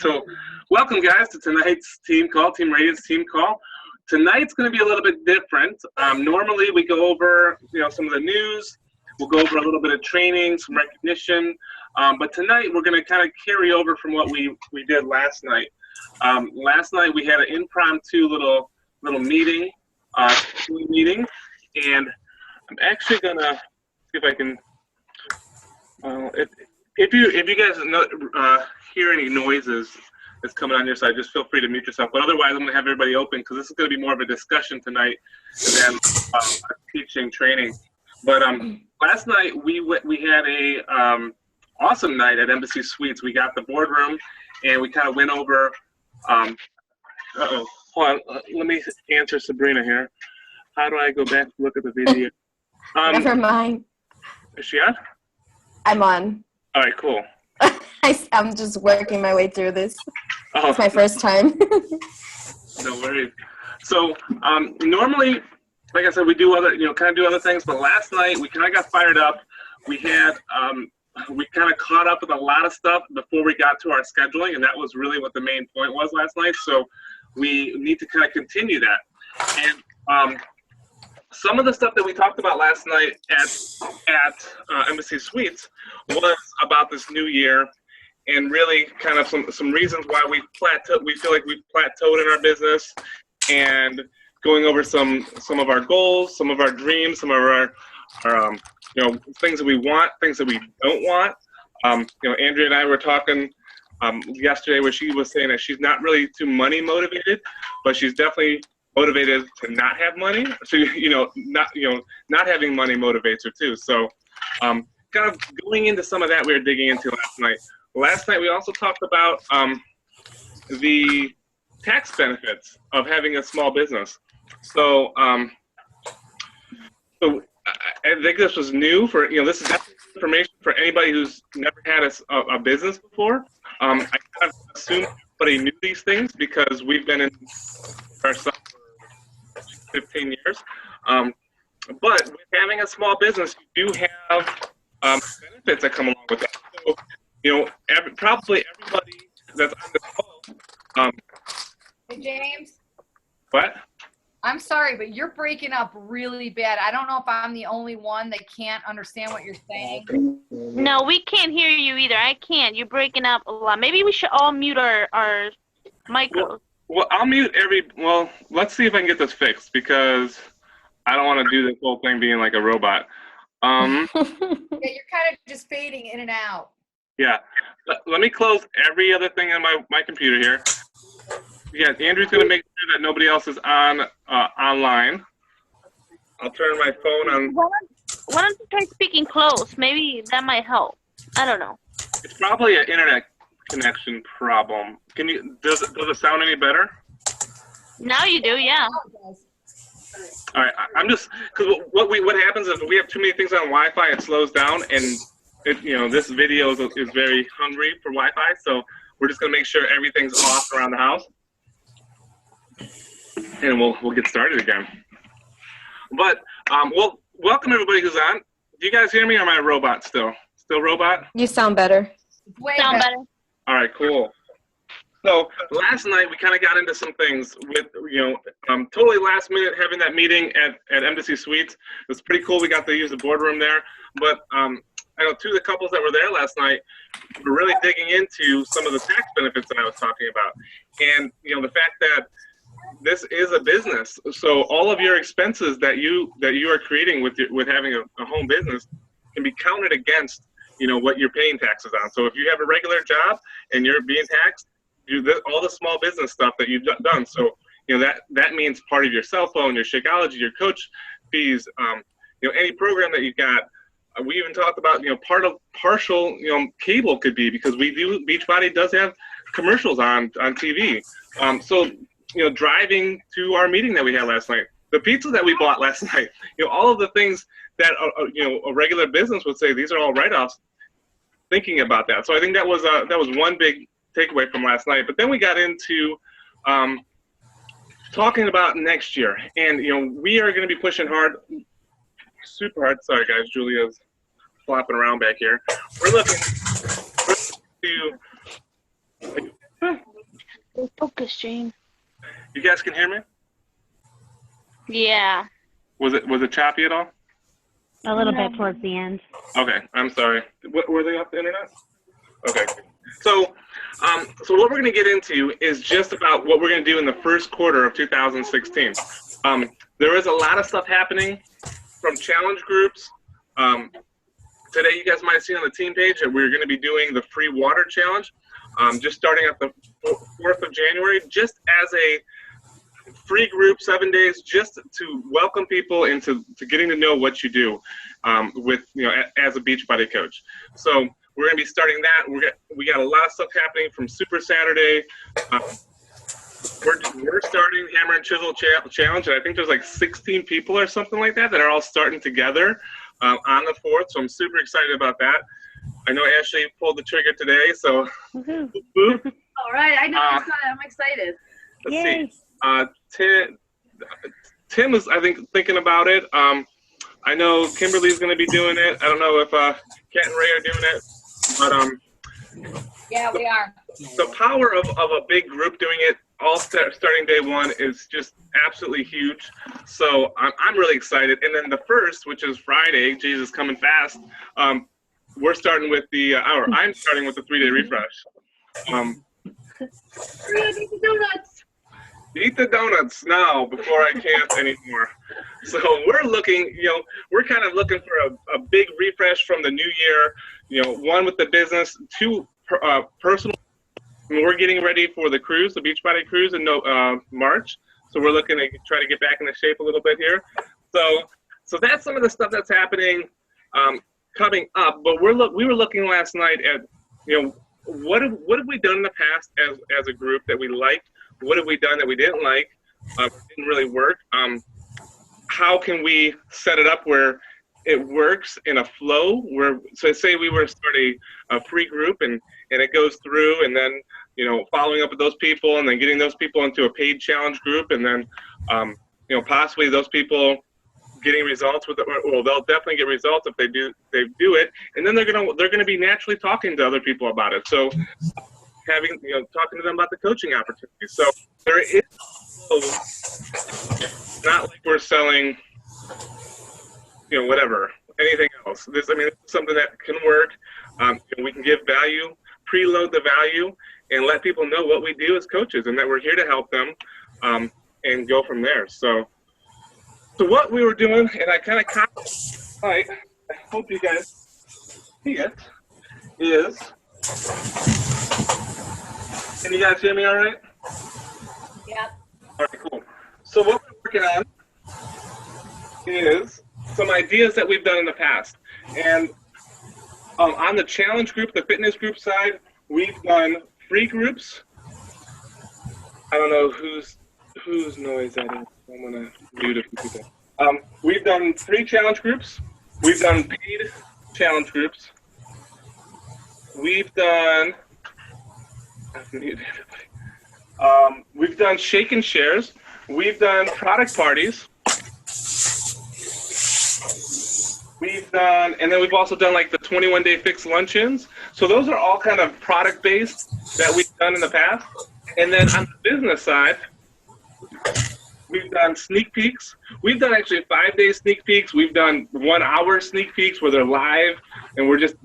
So, welcome guys to tonight's team call, Team Radiance team call. Tonight's going to be a little bit different. Normally we go over, some of the news. We'll go over a little bit of training, some recognition. But tonight we're going to kind of carry over from what we did last night. Last night we had an impromptu little meeting, meeting, and I'm actually going to see if I can. If you guys hear any noises that's coming on your side, just feel free to mute yourself. But otherwise, I'm going to have everybody open because this is going to be more of a discussion tonight than teaching training. But last night we had a awesome night at Embassy Suites. We got the boardroom and we kind of went over. Hold on, let me answer Sabrina here. How do I go back to look at the video? Never mind. Is she on? I'm on. All right, cool. I'm just working my way through this. Oh. It's my first time. No worries. So normally, like I said, we do other, kind of do other things. But last night we kind of got fired up. We had, we kind of caught up with a lot of stuff before we got to our scheduling, and that was really what the main point was last night. So we need to kind of continue that. And some of the stuff that we talked about last night at Embassy Suites was about this new year, and really kind of some reasons why we feel like we've plateaued in our business, and going over some of our goals, some of our dreams, some of our things that we want, things that we don't want. Andrea and I were talking yesterday where she was saying that she's not really too money motivated, but she's definitely motivated to not have money. So not having money motivates her too. So kind of going into some of that we were digging into last night. Last night we also talked about the tax benefits of having a small business. So so I think this was new for this is definitely information for anybody who's never had a business before. I kind of assume everybody knew these things because we've been in our stuff for 15 years. But with having a small business, you do have benefits that come along with that. So, probably everybody that's on this call. Hey, James. What? I'm sorry, but you're breaking up really bad. I don't know if I'm the only one that can't understand what you're saying. No, we can't hear you either. I can't. You're breaking up a lot. Maybe we should all mute our microphones. Well, I'll mute let's see if I can get this fixed because I don't want to do this whole thing being like a robot. Yeah, you're kind of just fading in and out. Yeah. Let me close every other thing on my computer here. Yeah, Andrew's going to make sure that nobody else is on online. I'll turn my phone on. Why don't you try speaking close? Maybe that might help. I don't know. It's probably an internet connection problem. Does it sound any better? Now you do, yeah. All right, I'm just because what happens is we have too many things on Wi-Fi. It slows down, and this video is very hungry for Wi-Fi. So we're just gonna make sure everything's off around the house, and we'll get started again. But welcome everybody who's on. Do you guys hear me, or am I a robot still? Still robot? You sound better. Sound better. All right, cool. So last night we kind of got into some things with, totally last minute having that meeting at Embassy Suites. It was pretty cool. We got to use the boardroom there. But I know two of the couples that were there last night were really digging into some of the tax benefits that I was talking about. And, the fact that this is a business. So all of your expenses that you are creating with having a home business can be counted against, what you're paying taxes on. So if you have a regular job and you're being taxed, all the small business stuff that you've done. So, that means part of your cell phone, your Shakeology, your coach fees, any program that you've got. We even talked about, partial, cable could be because Beachbody does have commercials on TV. So, driving to our meeting that we had last night, the pizza that we bought last night, all of the things that, a regular business would say, these are all write-offs, thinking about that. So I think that was one big takeaway from last night. But then we got into talking about next year, and we are going to be pushing hard, super hard. Sorry guys, Julia's flopping around back here. We're looking to Focus, Jane. You guys can hear me? Yeah. Was it choppy at all? A little bit towards the end. Okay, I'm sorry. Were they off the internet? Okay. So what we're going to get into is just about what we're going to do in the first quarter of 2016. There is a lot of stuff happening from challenge groups. Today, you guys might have seen on the team page that we're going to be doing the free water challenge, just starting at the 4th of January, just as a free group, 7 days, just to welcome people into getting to know what you do with, as a Beachbody coach. So we're going to be starting that. We got a lot of stuff happening from Super Saturday. We're starting Hammer and Chisel Challenge, and I think there's like 16 people or something like that are all starting together on the 4th, so I'm super excited about that. I know Ashley pulled the trigger today, so boop. All right, I know. I'm excited. Let's see. Tim is, I think, thinking about it. I know Kimberly's going to be doing it. I don't know if Kat and Ray are doing it, but Yeah, we are. the power of a big group doing it all starting day one is just absolutely huge. So I'm really excited. And then the first, which is Friday, Jesus coming fast. We're starting with I'm starting with the 3-day refresh. Eat the donuts now before I can't anymore. So we're looking, we're kind of looking for a big refresh from the new year. One with the business, two personal. We're getting ready for the cruise, the Beachbody cruise in March. So we're looking to try to get back into shape a little bit here. So that's some of the stuff that's happening coming up. But we were looking last night at, what have we done in the past as a group that we liked? What have we done that we didn't like? Didn't really work. How can we set it up where it works in a flow? So say we were to start a free group and it goes through, and then following up with those people, and then getting those people into a paid challenge group, and then possibly those people getting results with it. Well, they'll definitely get results if they do it, and then they're gonna be naturally talking to other people about it. So talking to them about the coaching opportunities. So there is not like we're selling anything else. This is something that can work. We can give value, preload the value, and let people know what we do as coaches and that we're here to help them, and go from there. So what we were doing, and I kind of I hope you guys see it, is, can you guys hear me all right? Yep. All right, cool. So what we're working on is some ideas that we've done in the past. And on the challenge group, the fitness group side, we've done free groups. I don't know whose noise that is. I'm going to mute a few people. We've done free challenge groups. We've done paid challenge groups. We've done... I've muted everybody. We've done shake and shares. We've done product parties. And then we've also done like the 21-day fix luncheons. So those are all kind of product-based that we've done in the past. And then on the business side, we've done sneak peeks. We've done actually 5-day sneak peeks. We've done 1-hour sneak peeks where they're live and we're just,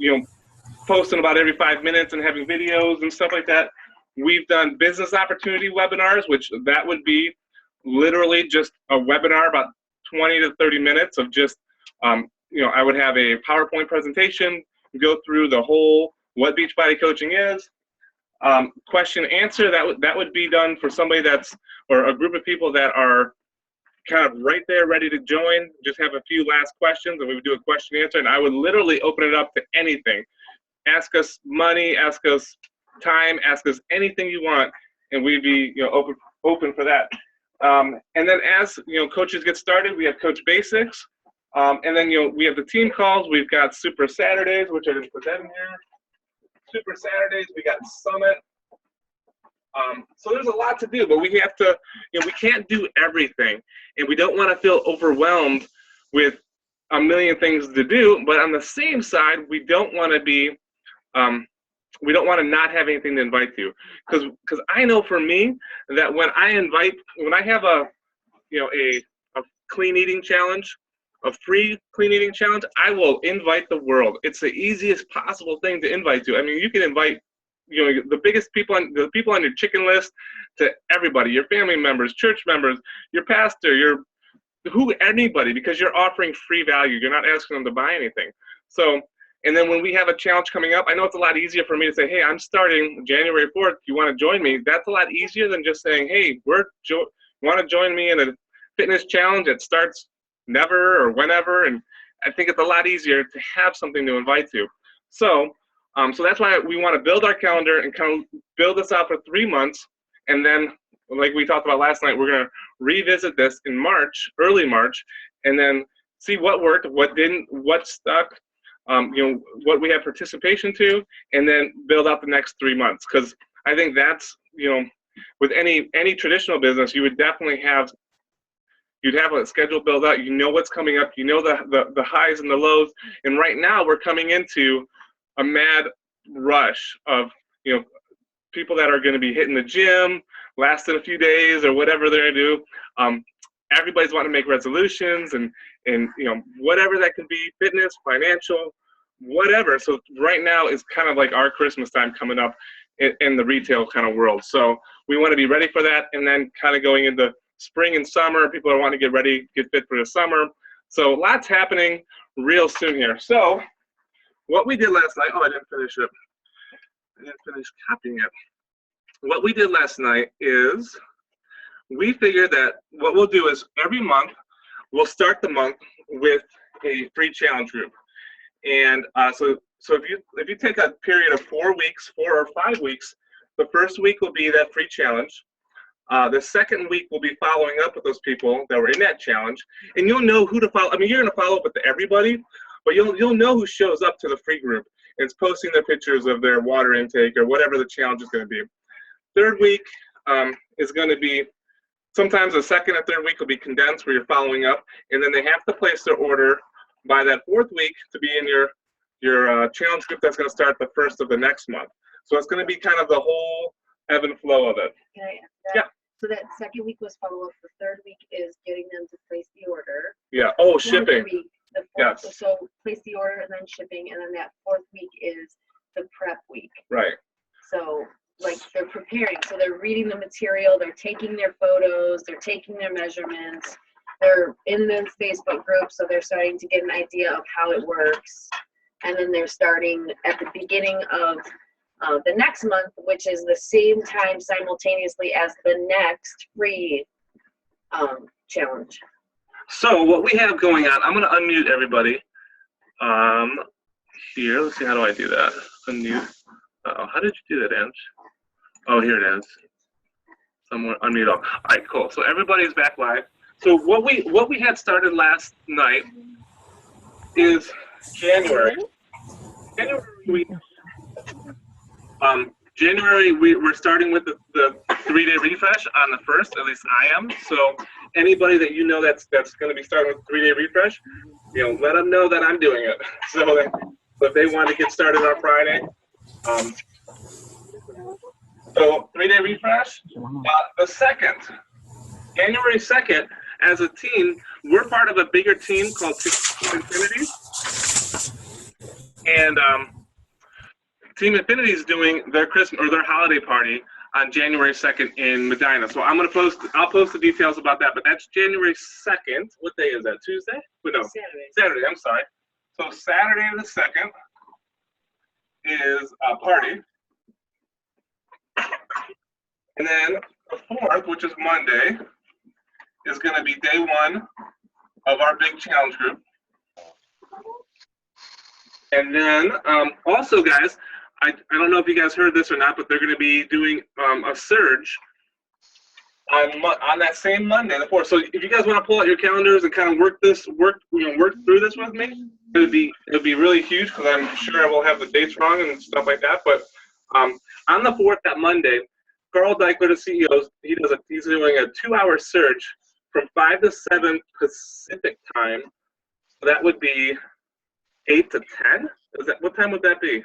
posting about every 5 minutes and having videos and stuff like that. We've done business opportunity webinars, which that would be literally just a webinar about 20 to 30 minutes of just, I would have a PowerPoint presentation, go through the whole what Beachbody coaching is, question answer. That would be done for somebody or a group of people that are kind of right there ready to join, just have a few last questions, and we would do a question answer, and I would literally open it up to anything. Ask us money, ask us time, ask us anything you want, and we'd be open for that. And then as coaches get started, we have Coach Basics, and then we have the team calls. We've got Super Saturdays, which I didn't put that in here. Super Saturdays, we got Summit. So there's a lot to do, but we have to, we can't do everything, and we don't want to feel overwhelmed with a million things to do. But on the same side, we don't want to be we don't want to not have anything to invite to, because I know for me that when I have a clean eating challenge, a free clean eating challenge, I will invite the world. It's the easiest possible thing to invite to. I mean, you can invite the biggest people on your chicken list to everybody, your family members, church members, your pastor, anybody, because you're offering free value. You're not asking them to buy anything. So, and then when we have a challenge coming up, I know it's a lot easier for me to say, hey, I'm starting January 4th. You want to join me? That's a lot easier than just saying, hey, want to join me in a fitness challenge that starts never or whenever. And I think it's a lot easier to have something to invite to. So that's why we want to build our calendar and kind of build this out for 3 months. And then, like we talked about last night, we're going to revisit this in March, early March, and then see what worked, what didn't, what stuck, what we have participation to, and then build out the next 3 months. Because I think that's, with any traditional business, you would definitely you'd have a schedule built out. You know what's coming up. You know the highs and the lows. And right now we're coming into a mad rush of people that are going to be hitting the gym, lasting a few days or whatever they're going to do. Everybody's wanting to make resolutions and whatever that can be, fitness, financial, whatever. So right now is kind of like our Christmas time coming up in the retail kind of world. So we want to be ready for that, and then kind of going into spring and summer, people are wanting to get ready, get fit for the summer. So lots happening real soon here. So what we did last night, I didn't finish it. I didn't finish copying it. What we did last night is we figured that what we'll do is every month, we'll start the month with a free challenge group. And so if you take a period of 4 weeks, 4 or 5 weeks, the first week will be that free challenge. The second week we'll be following up with those people that were in that challenge, and you'll know who to follow. I mean, you're going to follow up with everybody, but you'll know who shows up to the free group and is posting their pictures of their water intake or whatever the challenge is going to be. Third week is going to be, sometimes the second or third week will be condensed where you're following up, and then they have to place their order by that fourth week to be in your challenge group that's going to start the first of the next month. So it's going to be kind of the whole ebb and flow of it. Can I add that? Yeah. So that second week was follow-up. The third week is getting them to place the order. Yeah. Oh, Fourth shipping. Week, Yes. So place the order and then shipping, and then that fourth week is the prep week. Right. So like they're preparing. So they're reading the material. They're taking their photos. They're taking their measurements. They're in the Facebook group, so they're starting to get an idea of how it works. And then they're starting at the beginning of the next month, which is the same time simultaneously as the next free challenge. So what we have going on, I'm going to unmute everybody. Here, let's see, how do I do that? Unmute. How did you do that, Ange? Oh, here it is. Somewhere unmute all. All right, cool. So everybody's back live. So what we had started last night is January. January, we're starting with the 3-day refresh on the 1st, at least I am. So anybody that that's going to be starting with 3-day refresh, let them know that I'm doing it. So that if they want to get started on Friday. So 3-day refresh. The 2nd, January 2nd, as a team, we're part of a bigger team called Team Infinity. And Team Infinity is doing their Christmas or their holiday party on January 2nd in Medina. So I'll post the details about that, but that's January 2nd. What day is that? Tuesday? No, Saturday, I'm sorry. So Saturday the 2nd is a party. And then the 4th, which is Monday, is going to be day 1 of our big challenge group. And then also, guys, I don't know if you guys heard this or not, but they're going to be doing a surge on that same Monday, the 4th. So if you guys want to pull out your calendars and kind of work through this with me, it'd be really huge, because I'm sure I will have the dates wrong and stuff like that. But on the 4th, that Monday, Carl Deichler, the CEO, he's doing a 2-hour surge from 5 to 7 Pacific time. So that would be 8 to 10. What time would that be?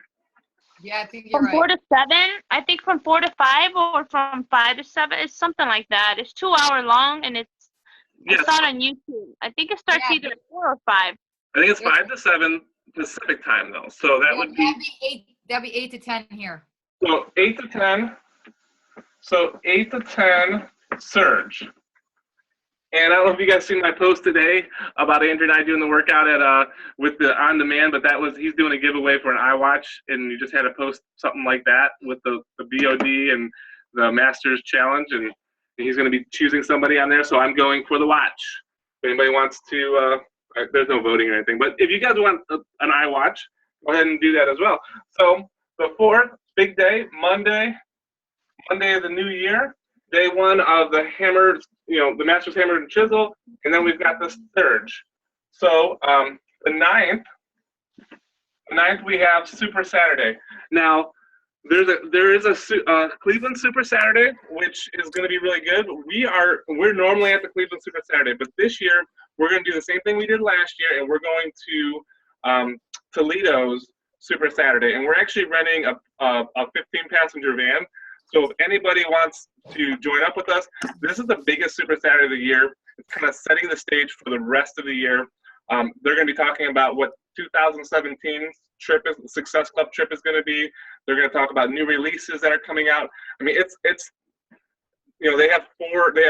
Yeah, I think you're From 4 right. to 7. I think from 4 to 5 or from 5 to 7. It's something like that. It's 2 hour long and it's Yes, not on YouTube. I think it starts Yeah. either at 4 or 5. I think it's 5 to 7 Pacific time though. So that would be That'd be 8 to 10 here. so 8 to 10. So 8 to 10 surge. And I don't know if you guys seen my post today about Andrew and I doing the workout at with the on demand, but he's doing a giveaway for an iWatch, and you just had to post something like that with the BOD and the Masters Challenge, and he's going to be choosing somebody on there. So I'm going for the watch. If anybody wants to, there's no voting or anything, but if you guys want an iWatch, go ahead and do that as well. So the 4th, big day, Monday of the new year. Day 1 of the hammer, the Masters Hammer and Chisel, and then we've got the surge. So the 9th we have Super Saturday. Now there is a Cleveland Super Saturday, which is going to be really good. We're normally at the Cleveland Super Saturday, but this year we're going to do the same thing we did last year, and we're going to Toledo's Super Saturday, and we're actually renting a 15-passenger van. So if anybody wants to join up with us, this is the biggest Super Saturday of the year. It's kind of setting the stage for the rest of the year. They're going to be talking about what 2017's trip is, Success Club trip is going to be. They're going to talk about new releases that are coming out. I mean, it's they have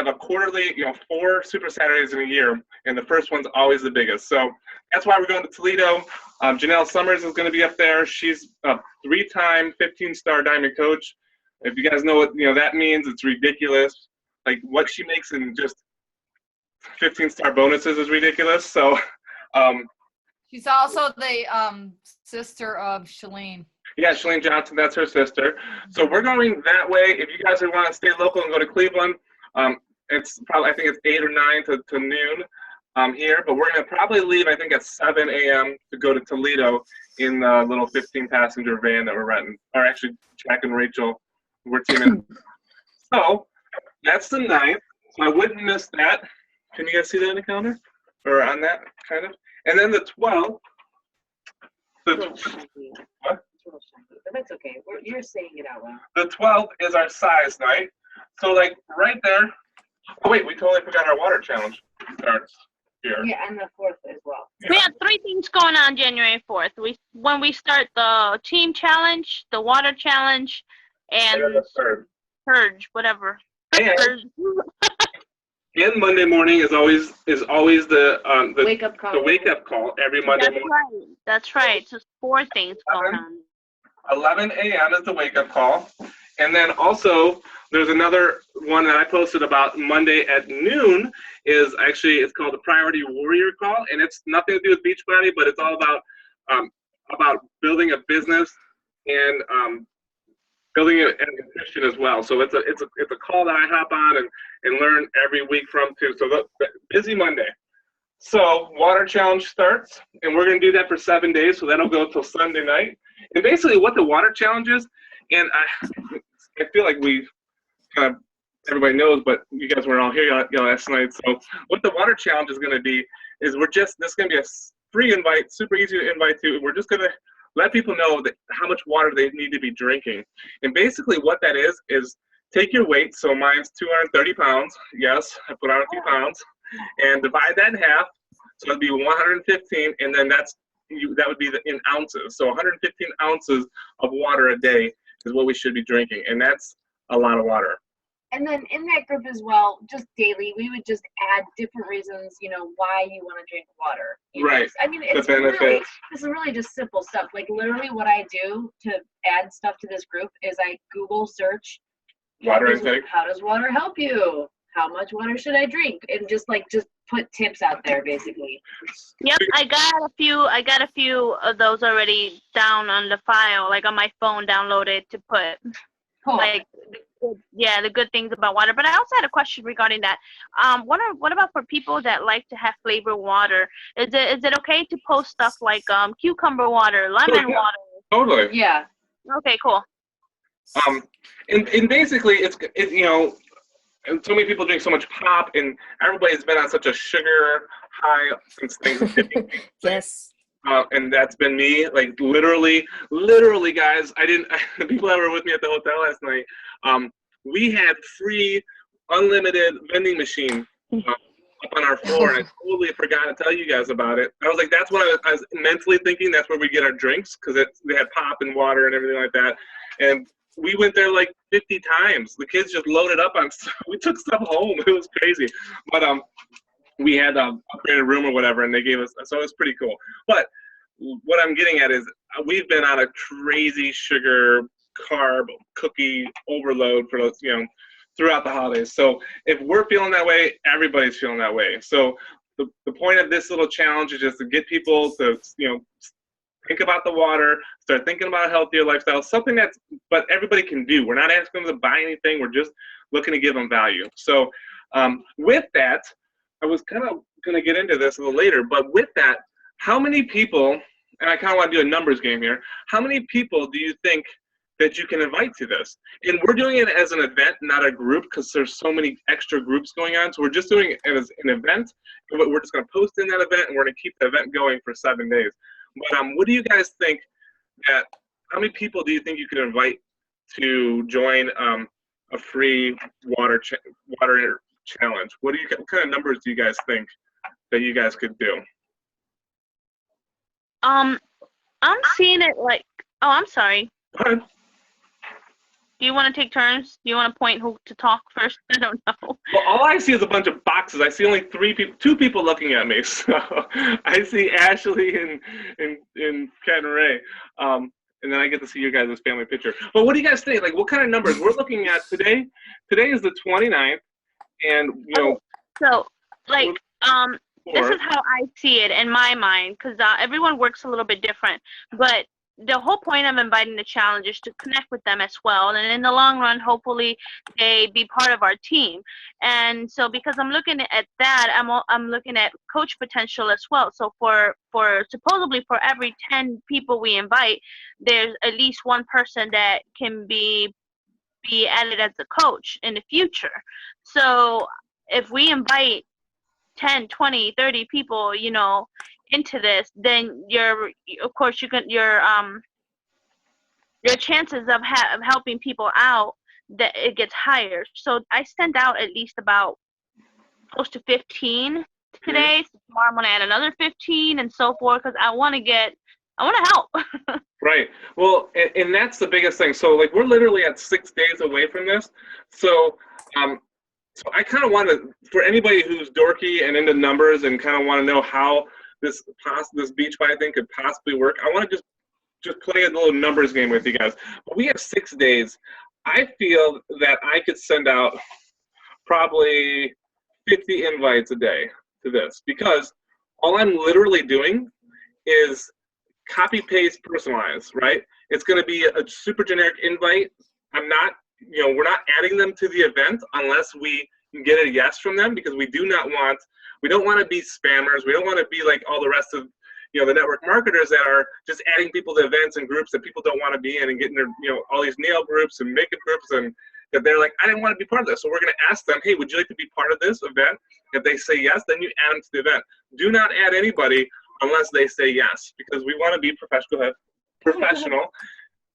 a quarterly, 4 Super Saturdays in a year, and the first one's always the biggest. So that's why we're going to Toledo. Janelle Summers is going to be up there. She's a 3-time 15-star Diamond Coach. If you guys know what that means, it's ridiculous. Like what she makes in just 15-star bonuses is ridiculous. So, She's also the sister of Shalene. yeah, Shalene Johnson, that's her sister. So we're going that way. If you guys want to stay local and go to Cleveland, it's probably, I think it's 8 or 9 to noon here. But we're gonna probably leave, I think, at 7 a.m. to go to Toledo in the little 15-passenger van that we're renting. Or actually, Jack and Rachel. We're teaming. So that's the 9th. So I wouldn't miss that. Can you guys see that in the calendar? Or on that, kind of? And then the 12th. What? But that's okay. You're saying it out loud. The 12th is our size night. So like right there. Oh wait, we totally forgot our water challenge starts here. Yeah, and the 4th as well. We have 3 things going on January 4th. When we start the team challenge, the water challenge, and the 3rd. purge, whatever. And, Purge. and Monday morning is always the Wake up call. the wake up call every Monday That's morning. right. That's right. So 4 things going on. 11 a.m. is the wake up call. And then also there's another one that I posted about Monday at noon it's called the Priority Warrior Call, and it's nothing to do with Beachbody, but it's all about building a business and building it and nutrition as well. So it's a call that I hop on and learn every week from too. So the busy Monday. So water challenge starts, and we're going to do that for 7 days. So that'll go till Sunday night. And basically what the water challenge is, and I feel like we kind of, everybody knows, but you guys weren't all here last night. So what the water challenge is going to be is this is going to be a free invite, super easy to invite to. We're just going to let people know how much water they need to be drinking. And basically what that is take your weight. So mine's 230 pounds. Yes, I put on a few pounds. And divide that in half. So it'd be 115. And then that would be in ounces. So 115 ounces of water a day is what we should be drinking. And that's a lot of water. And then in that group as well, just daily, we would just add different reasons, why you want to drink water. Right. I mean, The benefits. this is really just simple stuff. Like literally what I do to add stuff to this group is I Google search Water intake. How does water help you? How much water should I drink? And just put tips out there basically. Yep, I got a few of those already down on the file, like on my phone downloaded to put Cool. like the good things about water. But I also had a question regarding that. What about for people that like to have flavored water? Is it okay to post stuff like cucumber water, lemon water? Totally. Yeah. Okay, cool. And basically and so many people drink so much pop, and everybody's been on such a sugar high since Thanksgiving. Yes. and that's been me. Like literally, guys. People that were with me at the hotel last night. We had free, unlimited vending machine up on our floor, and I totally forgot to tell you guys about it. I was like, that's what I was mentally thinking. That's where we get our drinks, because they had pop and water and everything like that. And we went there like 50 times. The kids just loaded up on stuff. We took stuff home. It was crazy. But we had a upgraded room or whatever, and they gave us, so it was pretty cool. But what I'm getting at is we've been on a crazy sugar, carb, cookie overload for those, throughout the holidays. So if we're feeling that way, everybody's feeling that way. So the point of this little challenge is just to get people to, think about the water, start thinking about a healthier lifestyle, something but everybody can do. We're not asking them to buy anything. We're just looking to give them value. So with that, I was kind of going to get into this a little later, but with that, how many people, and I kind of want to do a numbers game here, how many people do you think that you can invite to this? And we're doing it as an event, not a group, because there's so many extra groups going on. So we're just doing it as an event. We're just going to post in that event, and we're going to keep the event going for 7 days. But what do you guys think how many people do you think you could invite to join a free water challenge? What kind of numbers do you guys think that you guys could do? I'm seeing it like, oh, I'm sorry. Go ahead. Do you want to take turns? Do you want to point who to talk first? I don't know. Well, all I see is a bunch of boxes. I see only two people looking at me. So I see Ashley and Ken and Ray. And then I get to see your guys' family picture. But what do you guys think? Like, what kind of numbers? We're looking at today. Today is the 29th. And, So, like, this is how I see it in my mind, because everyone works a little bit different. But the whole point of inviting the challenge is to connect with them as well, and in the long run, hopefully, they be part of our team. And so, because I'm looking at that, I'm looking at coach potential as well. So for supposedly for every 10 people we invite, there's at least one person that can be added as a coach in the future. So if we invite 10, 20, 30 people, into this, then your chances of helping people out, that it gets higher. So I sent out at least about close to 15 today. So tomorrow I'm gonna add another 15 and so forth, because I want to help. Right. Well, and that's the biggest thing. So like we're literally at 6 days away from this. So so I kind of want to, for anybody who's dorky and into numbers and kind of want to know how this beach buy thing could possibly work, I want to just play a little numbers game with you guys. But we have 6 days. I feel that I could send out probably 50 invites a day to this, because all I'm literally doing is copy paste personalize, right? It's going to be a super generic invite. I'm not, we're not adding them to the event unless we get a yes from them, because we don't want to be spammers. We don't want to be like all the rest of, the network marketers that are just adding people to events and groups that people don't want to be in, and getting their, all these nail groups and makeup groups, and that they're like, I didn't want to be part of this. So we're going to ask them, hey, would you like to be part of this event? If they say yes, then you add them to the event. Do not add anybody unless they say yes, because we want to be professional.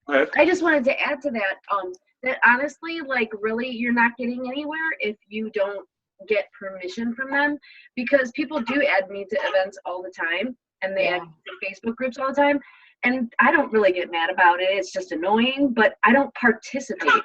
Go ahead. I just wanted to add to that, that honestly, like really, you're not getting anywhere if you don't get permission from them, because people do add me to events all the time, and they add to Facebook groups all the time, and I don't really get mad about it. It's just annoying, but I don't participate.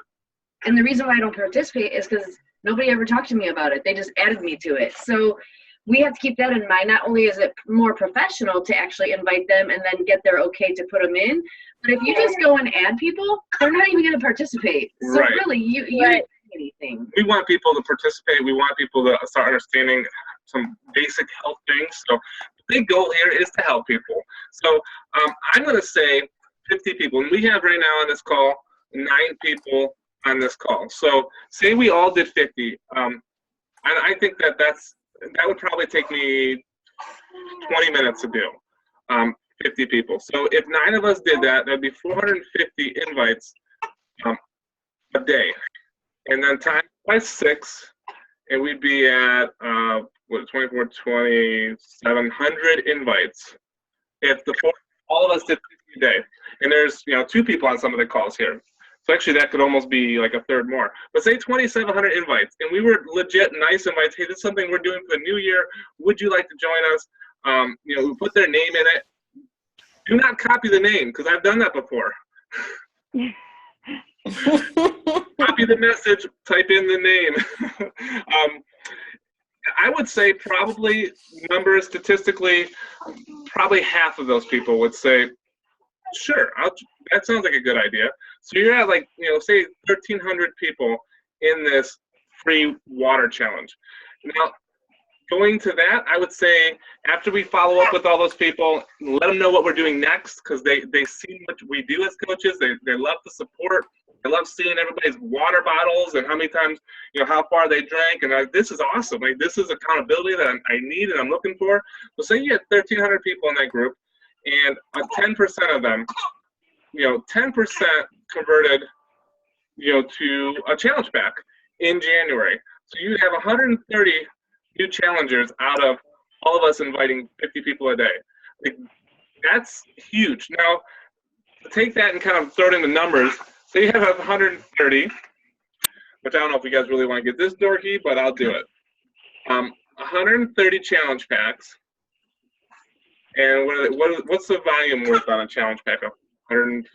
And the reason why I don't participate is because nobody ever talked to me about it. They just added me to it. So we have to keep that in mind. Not only is it more professional to actually invite them and then get their okay to put them in, but if you just go and add people, they're not even going to participate. So Right. really, you don't do anything. We want people to participate. We want people to start understanding some basic health things. So the big goal here is to help people. So I'm going to say 50 people. And we have right now on this call 9 people on this call. So say we all did 50. And I think that would probably take me 20 minutes to do, 50 people. So if 9 of us did that, that'd be 450 invites a day. And then times by 6, and we'd be at 24, 20, 700 invites if all of us did 50 a day, and there's 2 people on some of the calls here, so actually that could almost be like a third more. But say 2,700 invites, and we were legit nice invites. Hey, this is something we're doing for the new year. Would you like to join us? We put their name in it. Do not copy the name, because I've done that before. Copy the message, type in the name. I would say probably statistically, probably half of those people would say, sure, that sounds like a good idea. So you're at say 1,300 people in this free water challenge. Now, going to that, I would say after we follow up with all those people, let them know what we're doing next, because they see what we do as coaches. They love the support. They love seeing everybody's water bottles and how many times, how far they drank. And this is awesome. This is accountability that I need and I'm looking for. So say you had 1,300 people in that group, and 10% of them, 10% converted, to a challenge pack in January. So you have 130 new challengers out of all of us inviting 50 people a day. That's huge. Now, to take that and kind of throw it into numbers, so you have 130, which I don't know if you guys really want to get this dorky, but I'll do it. 130 challenge packs. And what's the volume worth on a challenge pack of 100?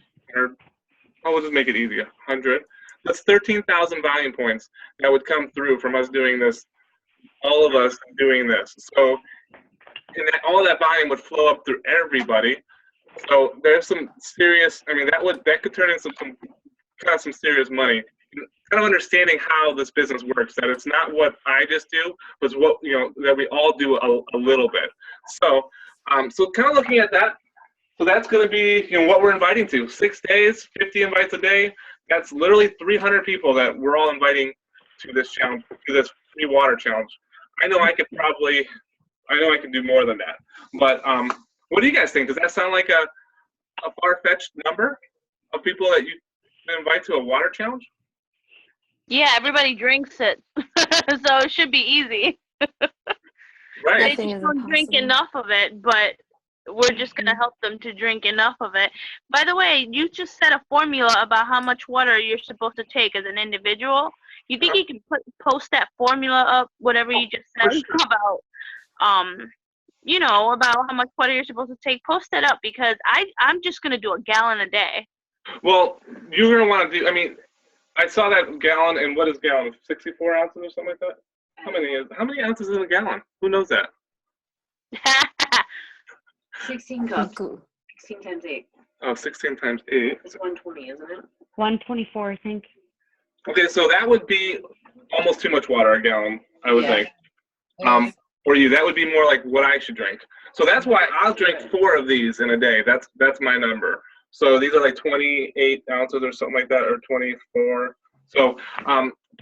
We'll just make it easy. 100. That's 13,000 volume points that would come through from us doing this, all of us doing this. So, and all that volume would flow up through everybody. So there's some serious, that could turn into some serious money. Kind of understanding how this business works, that it's not what I just do, but it's what, that we all do a little bit. So, so kind of looking at that, so that's going to be, what we're inviting to. 6 days, 50 invites a day. That's literally 300 people that we're all inviting to this challenge, to this free water challenge. I know I can do more than that. But what do you guys think? Does that sound like a far-fetched number of people that you invite to a water challenge? Yeah, everybody drinks it, so it should be easy. Right. They Nothing just is don't drink impossible. enough of it, but we're just going to help them to drink enough of it. By the way, you just said a formula about how much water you're supposed to take as an individual. You think you can post that formula up, whatever you just said about, about how much water you're supposed to take? Post that up, because I'm just going to do a gallon a day. Well, you're going to want to do, I saw that gallon, and what is gallon? 64 ounces or something like that? How many ounces is in a gallon? Who knows that? 16 cups. Cuckoo. 16 times 8. Oh, 16 times 8. It's 120, isn't it? 124, I think. Okay, so that would be almost too much water, a gallon, I would think. Yes. For you, that would be more like what I should drink. So that's why I'll drink 4 of these in a day. That's my number. So these are like 28 ounces or something like that, or 24. So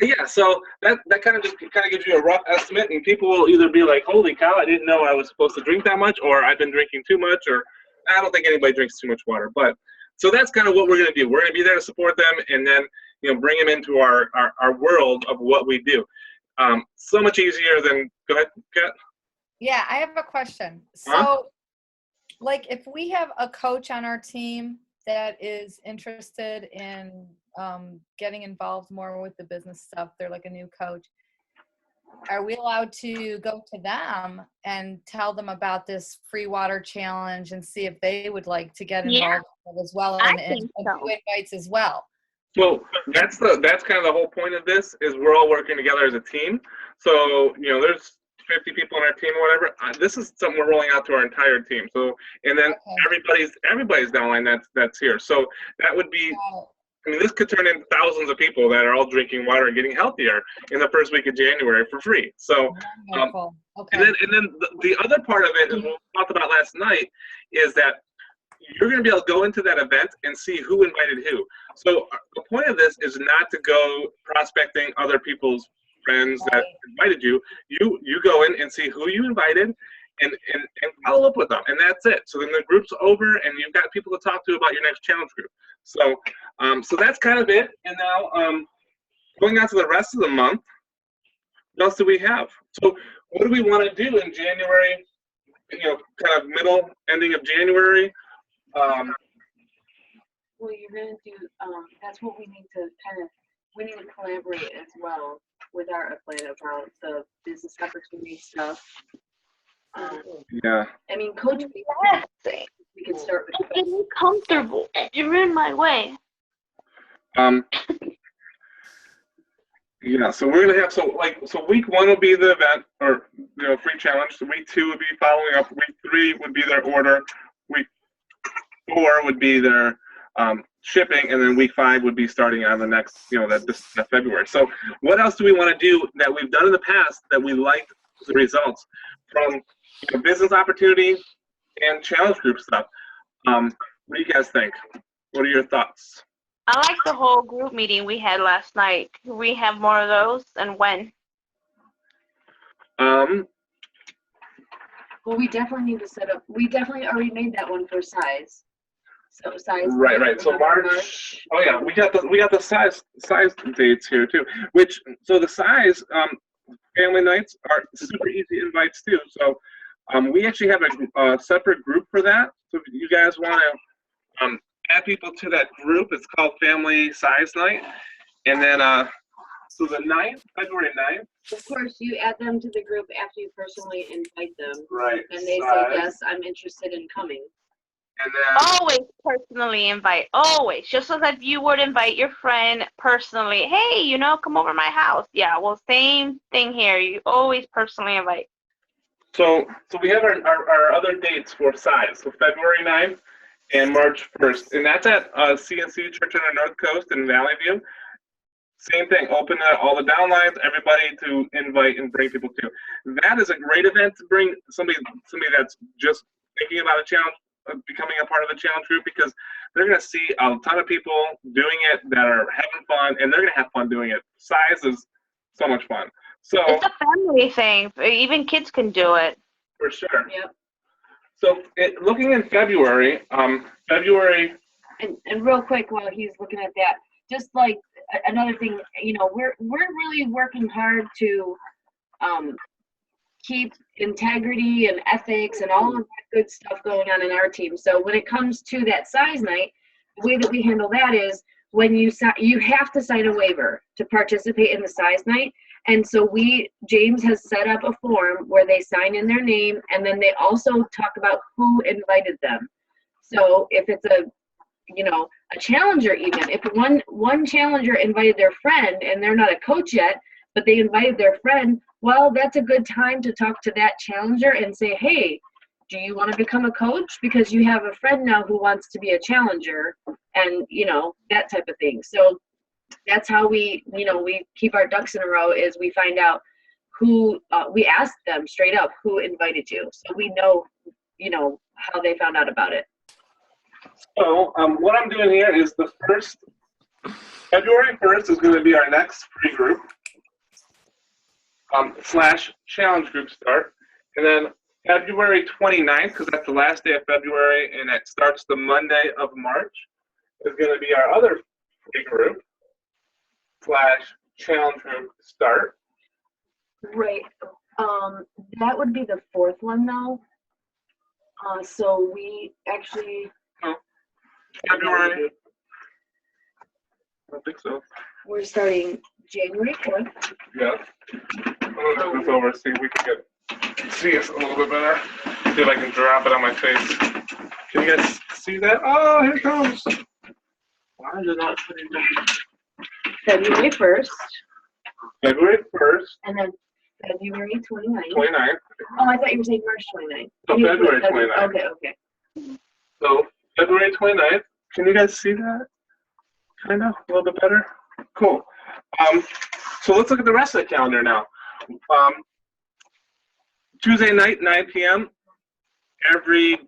yeah, so that kind of gives you a rough estimate, and people will either be like, holy cow, I didn't know I was supposed to drink that much, or I've been drinking too much, or I don't think anybody drinks too much water. But so that's kind of what we're going to do. We're going to be there to support them, and then bring them into our world of what we do. So much easier than, go ahead, Kat. Yeah, I have a question. Huh? So, like, if we have a coach on our team that is interested in getting involved more with the business stuff, they're like a new coach, are we allowed to go to them and tell them about this free water challenge and see if they would like to get involved with it as well, and think so. do invites as well? Well, that's kind of the whole point of this, is we're all working together as a team. So, there's 50 people on our team or whatever. This is something we're rolling out to our entire team. So, and then everybody's downline that's here. So that would be, this could turn into thousands of people that are all drinking water and getting healthier in the first week of January for free. So, Wonderful. Okay. and then the other part of it, as we talked about last night, is that you're going to be able to go into that event and see who invited who. So the point of this is not to go prospecting other people's friends that invited you. You go in and see who you invited and follow up with them, and that's it. So then the group's over, and you've got people to talk to about your next challenge group. So so that's kind of it. And now going on to the rest of the month, what else do we have? So what do we want to do in January kind of middle, ending of January. Well, you're gonna do, that's what we need to we need to collaborate as well with our plan about the business opportunity stuff. Yeah. I mean, Coach, we can start with. Get me comfortable. You're in my way. Yeah, so we're gonna have so week 1 will be the event or free challenge. So week 2 would be following up. Week 3 would be their order. Week 4 would be their shipping, and then week 5 would be starting on the next that February. So what else do we want to do that we've done in the past that we liked the results from business opportunity and challenge group stuff? What do you guys think? What are your thoughts? I like the whole group meeting we had last night. Can we have more of those, and when? Well, we definitely need to set up. We definitely already made that one for size. So size. Right. So March. Oh yeah, we got the size dates here too. So the size family nights are super easy invites too. So we actually have a separate group for that. So if you guys want to add people to that group, it's called Family Size Night. And then so the 9th, February 9th. Of course, you add them to the group after you personally invite them. Right. And they say, yes, I'm interested in coming. And then Always personally invite. Always. Just so that you would invite your friend personally. Hey, come over my house. Yeah, well, same thing here. You always personally invite. So we have our other dates for size. So February 9th and March 1st. And that's at CNC Church on the North Coast in Valley View. Same thing, open all the downlines, everybody to invite and bring people to. That is a great event to bring somebody that's just thinking about a challenge, becoming a part of the challenge group, because they're going to see a ton of people doing it that are having fun, and they're going to have fun doing it. Size is so much fun. So It's a family thing. Even kids can do it. for sure. Yep. So looking in February, February. And real quick, while he's looking at that, just like another thing, we're really working hard to keep integrity and ethics and all of that good stuff going on in our team. So when it comes to that size night, the way that we handle that is when you have to sign a waiver to participate in the size night. And so James has set up a form where they sign in their name, and then they also talk about who invited them. So if it's a challenger, even if one challenger invited their friend and they're not a coach yet, but they invited their friend, well, that's a good time to talk to that challenger and say, hey, do you want to become a coach? Because you have a friend now who wants to be a challenger, and that type of thing. So that's how we keep our ducks in a row, is we find out who, we ask them straight up, who invited you. So we know, how they found out about it. So what I'm doing here is the first, February 1st is going to be our next free group / challenge group start. And then February 29th, because that's the last day of February and it starts the Monday of March, is going to be our other free group / challenge group start. Right. That would be the 4th one though. So we actually. February. I don't think so. We're starting January 4th. Yeah. I'm going to move this over, see if we can see us a little bit better. See if I can drop it on my face. Can you guys see that? Oh, here it comes. Why is it not putting down? February 1st. February 1st. And then February 29th. 29th. Oh, I thought you were saying March 29th. So February 29th. Okay. So February 29th. Can you guys see that? Kind of, a little bit better. Cool. So let's look at the rest of the calendar now. Tuesday night, 9 p.m. Every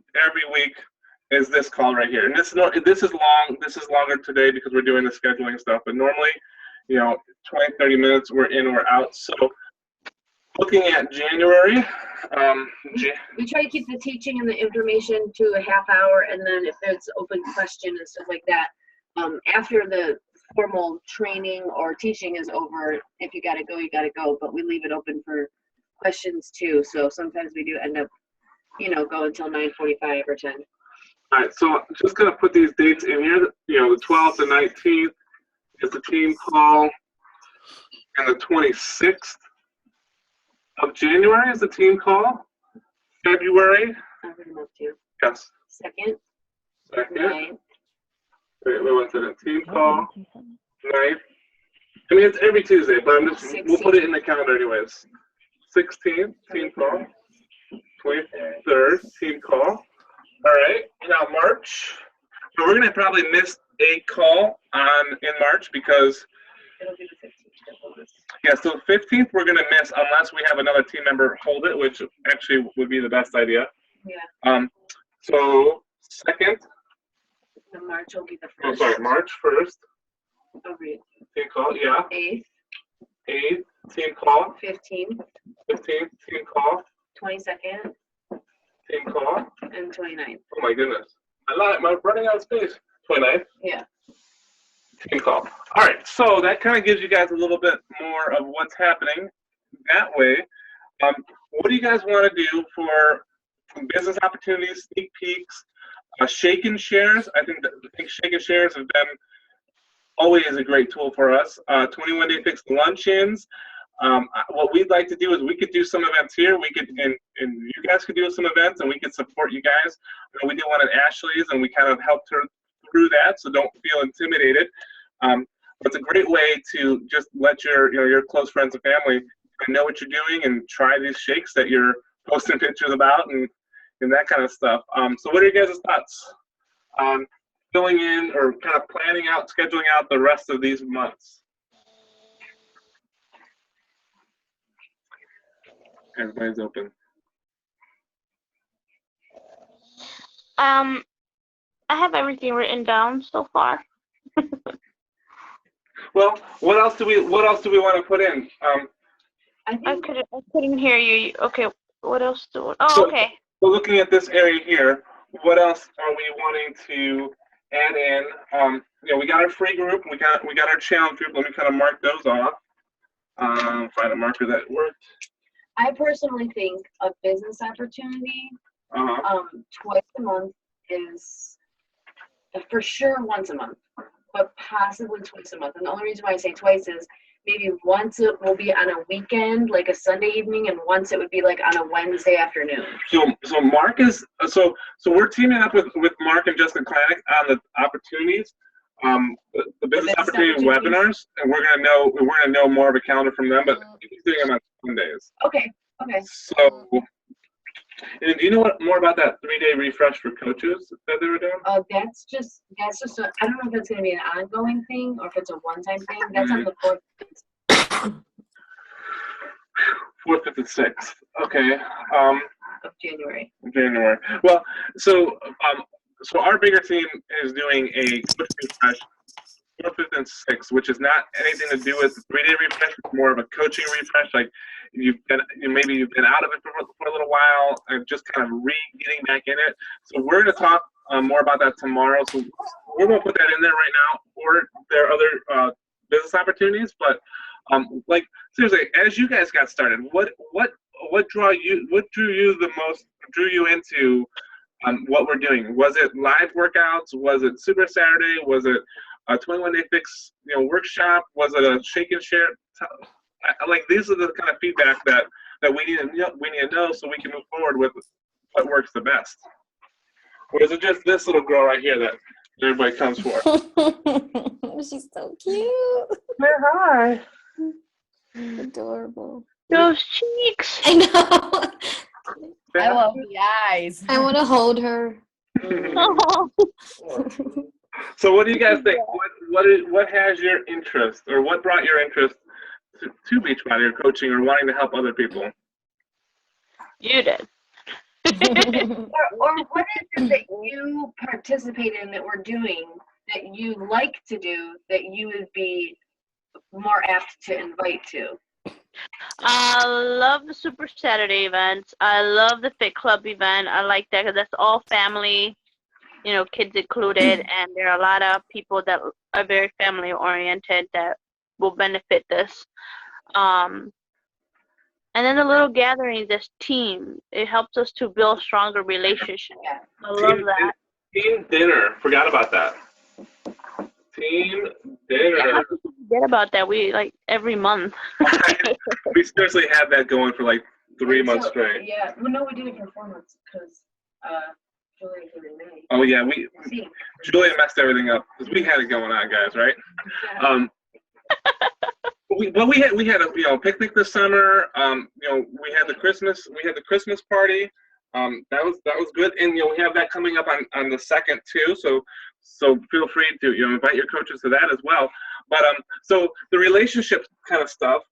week is this call right here, and this is long. This is longer today because we're doing the scheduling stuff. But normally, 20-30 minutes, we're in or out. So looking at January. We try to keep the teaching and the information to a half hour, and then if there's open question and stuff like that, after the formal training or teaching is over, if you gotta go, you gotta go, but we leave it open for questions too. So sometimes we do end up go until 9:45 or 10. All right, so I'm just gonna put these dates in here. The 12th and 19th is the team call, and the 26th of January is the team call. February, I'll bring them up to you. yes. 2nd, Second. 9th, Wait, what's it? A team call, 9th. I mean, it's every Tuesday, but we'll put it in the calendar anyways. 16th, team call. 23rd, team call. All right, now March. So we're gonna probably miss a call in March because it'll be the 15th. yeah. So 15th we're gonna miss unless we have another team member hold it, which actually would be the best idea. Yeah. So 2nd. The March will be the 1st. Oh, sorry, March 1st. I'll read. Team call, yeah. 8th, 8th, team call. 15th, 15th, team call. 22nd, Team call. and 29th. Oh my goodness. I'm running out of space. 29th. Yeah. Team call. All right, so that kind of gives you guys a little bit more of what's happening that way. What do you guys want to do for business opportunities, sneak peeks, shake and shares? I think shake and shares have been always a great tool for us. 21 Day Fix luncheons. What we'd like to do is we could do some events here. We could, and you guys could do some events, and we could support you guys. We did one at Ashley's, and we kind of helped her through that. So don't feel intimidated. It's a great way to just let your close friends and family know what you're doing and try these shakes that you're posting pictures about and that kind of stuff. So what are you guys' thoughts on filling in or kind of planning out, scheduling out the rest of these months? Everybody's open. I have everything written down so far. Well, what else do we want to put in? I think I couldn't hear you. Okay, what else do? So- Okay. So looking at this area here, what else are we wanting to add in? We got our free group, we got our challenge group. Let me kind of mark those off. Find a marker that worked. I personally think a business opportunity Uh-huh. twice a month is for sure once a month, but possibly twice a month. And the only reason why I say twice is maybe once it will be on a weekend, like a Sunday evening, and once it would be like on a Wednesday afternoon. So Mark is so we're teaming up with Mark and Jessica Klanick on the opportunities, the business opportunity webinars, and we're gonna know more of a calendar from them. But he's doing them on Sundays. Okay. So, and do you know what more about that 3-day refresh for coaches that they were doing? That's just I don't know if it's gonna be an ongoing thing or if it's a one-time thing. That's on the 4th. 4th, 5th, and 6th. Okay. Of January. January. Well, so our bigger team is doing a coach refresh 4th, 5th, and 6th, which is not anything to do with the 3-day refresh. It's more of a coaching refresh. Like maybe you've been out of it for a little while and just kind of getting back in it. So we're going to talk more about that tomorrow. So we're going to put that in there right now. Or there are other business opportunities, but like seriously, as you guys got started, what drew you into what we're doing? Was it live workouts? Was it Super Saturday? Was it a 21 Day Fix workshop? Was it a shake and share? Like these are the kind of feedback that we need to know so we can move forward with what works the best. Or is it just this little girl right here that everybody comes for? She's so cute. Hi. Adorable. Those cheeks. I know. I love the eyes. I want to hold her. Oh. So what do you guys think? What has your interest, or what brought your interest to Beachbody or coaching or wanting to help other people? You did. Or what is it that you participate in that we're doing that you like to do that you would be more apt to invite to? I love the Super Saturday events. I love the Fit Club event. I like that because that's all family, kids included, and there are a lot of people that are very family oriented that will benefit this. And And then the little gatherings as team, it helps us to build stronger relationships. Yeah. I love that. Team dinner. Forgot about that. Team dinner. Forget about that. We like every month. We seriously had that going for like 3 months So, straight. Yeah, well, no, we did it for 4 months because Julia came in May. Oh yeah, We'll see. Julia messed everything up because we had it going on, guys, right? We had a picnic this summer. We had the Christmas party. That was good, and we have that coming up on the 2nd too. So feel free to invite your coaches to that as well. But so the relationship kind of stuff.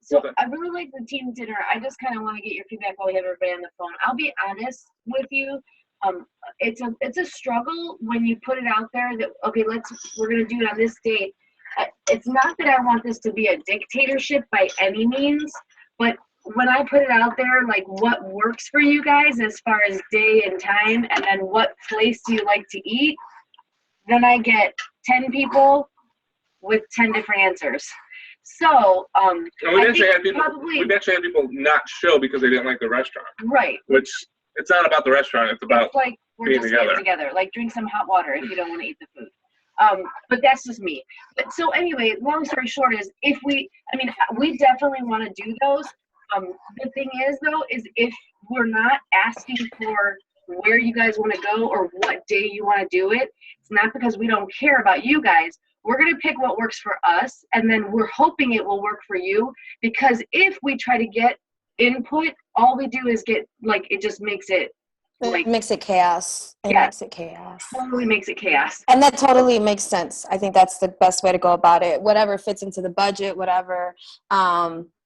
So I really like the team dinner. I just kind of want to get your feedback while we have everybody on the phone. I'll be honest with you. It's a struggle when you put it out there that, okay, we're going to do it on this date. It's not that I want this to be a dictatorship by any means, but when I put it out there, like what works for you guys as far as day and time, and then what place do you like to eat, then I get 10 people with 10 different answers. So, we've actually had people not show because they didn't like the restaurant. Right. Which, it's not about the restaurant, it's about It's like we're being just together. getting together. Like drink some hot water if you don't want to eat the food. But that's just me. But so anyway, long story short is we definitely want to do those. The thing is though, is if we're not asking for where you guys want to go or what day you want to do it, it's not because we don't care about you guys. We're going to pick what works for us, and then we're hoping it will work for you, because if we try to get input, all we do is get, like, it just makes it, It makes it chaos. totally makes it chaos. And that totally makes sense. I think that's the best way to go about it. Whatever fits into the budget, whatever,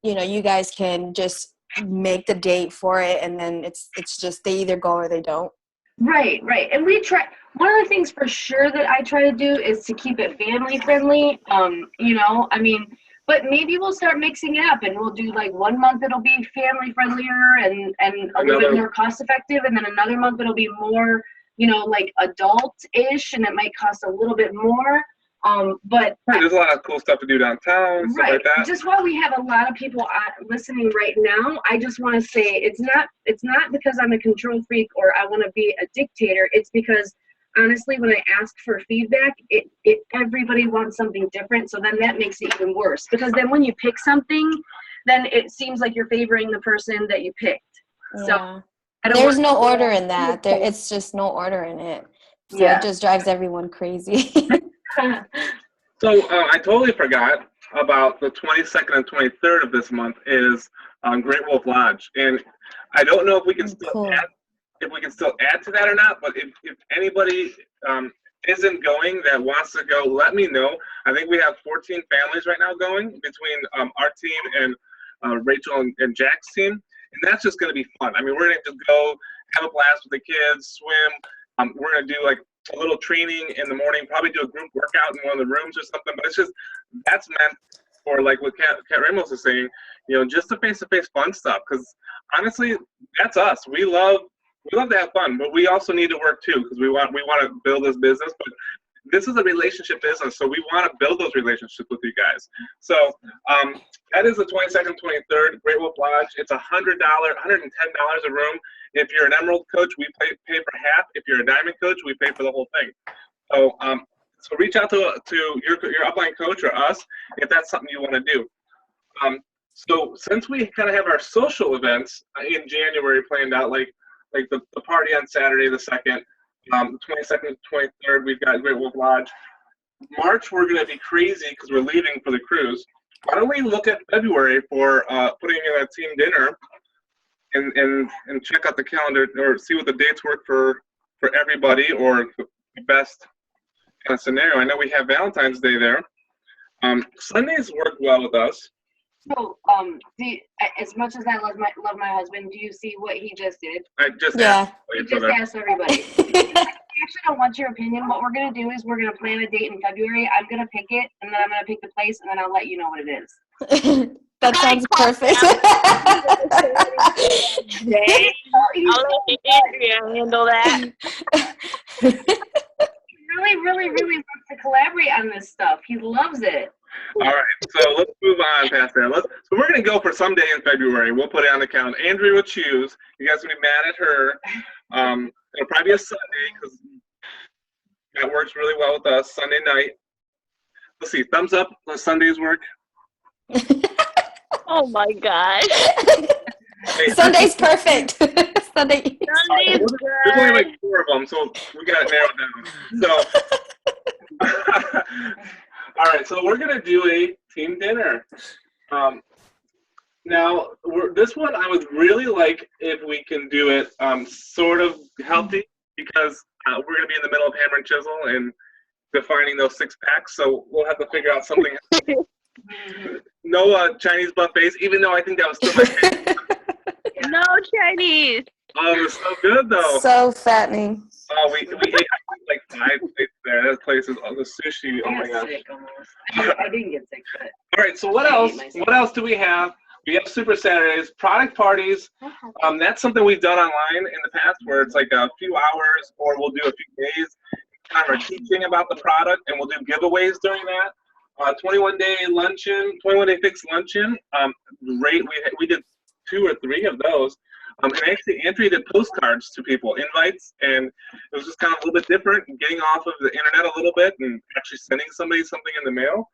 you guys can just make the date for it, and then it's just they either go or they don't. Right. And we try, one of the things for sure that I try to do is to keep it family friendly. But maybe we'll start mixing it up, and we'll do like 1 month it'll be family friendlier and a little bit more cost effective, and then another month it'll be more, like adult-ish, and it might cost a little bit more. But there's a lot of cool stuff to do downtown, stuff like that. Just while we have a lot of people listening right now, I just want to say it's not because I'm a control freak or I want to be a dictator. It's because honestly, when I ask for feedback, everybody wants something different. So then that makes it even worse, because then when you pick something, then it seems like you're favoring the person that you picked. Yeah. So there's no order in that. It's just no order in it. So it just drives everyone crazy. So I totally forgot about the 22nd and 23rd of this month is Great Wolf Lodge, and I don't know if we can still add to that or not. But if anybody isn't going that wants to go, let me know. I think we have 14 families right now going between our team and Rachel and Jack's team, and that's just going to be fun. I mean, we're going to just go have a blast with the kids, swim. We're going to do like a little training in the morning, probably do a group workout in one of the rooms or something, but that's meant for, like what Kat Ramos is saying, just the face-to-face fun stuff, because honestly, that's us. We love to have fun, but we also need to work too, because we want to build this business, but this is a relationship business, so we want to build those relationships with you guys. So that is the 22nd, 23rd, Great Wolf Lodge. It's $110 a room. If you're an Emerald coach, we pay for half. If you're a Diamond coach, we pay for the whole thing. So so reach out to your upline coach or us if that's something you want to do. So since we kind of have our social events in January planned out, like the party on Saturday the 2nd, the 22nd, 23rd, we've got Great Wolf Lodge. March, we're going to be crazy because we're leaving for the cruise. Why don't we look at February for putting in a team dinner and check out the calendar or see what the dates work for everybody, or the best kind of scenario. I know we have Valentine's Day there. Sundays work well with us. So, as much as I love my husband, do you see what he just did? I just asked everybody. I actually don't want your opinion. What we're gonna do is we're gonna plan a date in February. I'm gonna pick it, and then I'm gonna pick the place, and then I'll let you know what it is. That sounds perfect. I'll let Andrea handle that. He really, really, really wants to collaborate on this stuff. He loves it. All right, so let's move on past that. So we're gonna go for some day in February. We'll put it on the calendar. Andrea will choose. You guys gonna be mad at her. It'll probably be a Sunday because that works really well with us. Sunday night. Let's see. Thumbs up. Does Sundays work? Oh my God. Hey, Sunday's perfect. Sunday. Sunday's there's only like good. 4 of them, so we got it narrowed down. So, all right. So we're gonna do a team dinner. Now, this one I would really like if we can do it sort of healthy because we're going to be in the middle of hammer and chisel and defining those 6-packs. So we'll have to figure out something. No Chinese buffets, even though I think that was still my favorite. No Chinese. Oh, it was so good though. So fattening. Oh, we ate like 5 plates there. That place is the sushi. Oh my I got gosh. sick almost. I didn't get sick, but All right. So what else? What else do we have? We have Super Saturdays, product parties. That's something we've done online in the past where it's like a few hours or we'll do a few days kind of teaching about the product and we'll do giveaways during that. 21-day luncheon, 21-day fixed luncheon. Great. We did 2 or 3 of those. And actually, Andrea did postcards to people, invites, and it was just kind of a little bit different, getting off of the internet a little bit and actually sending somebody something in the mail.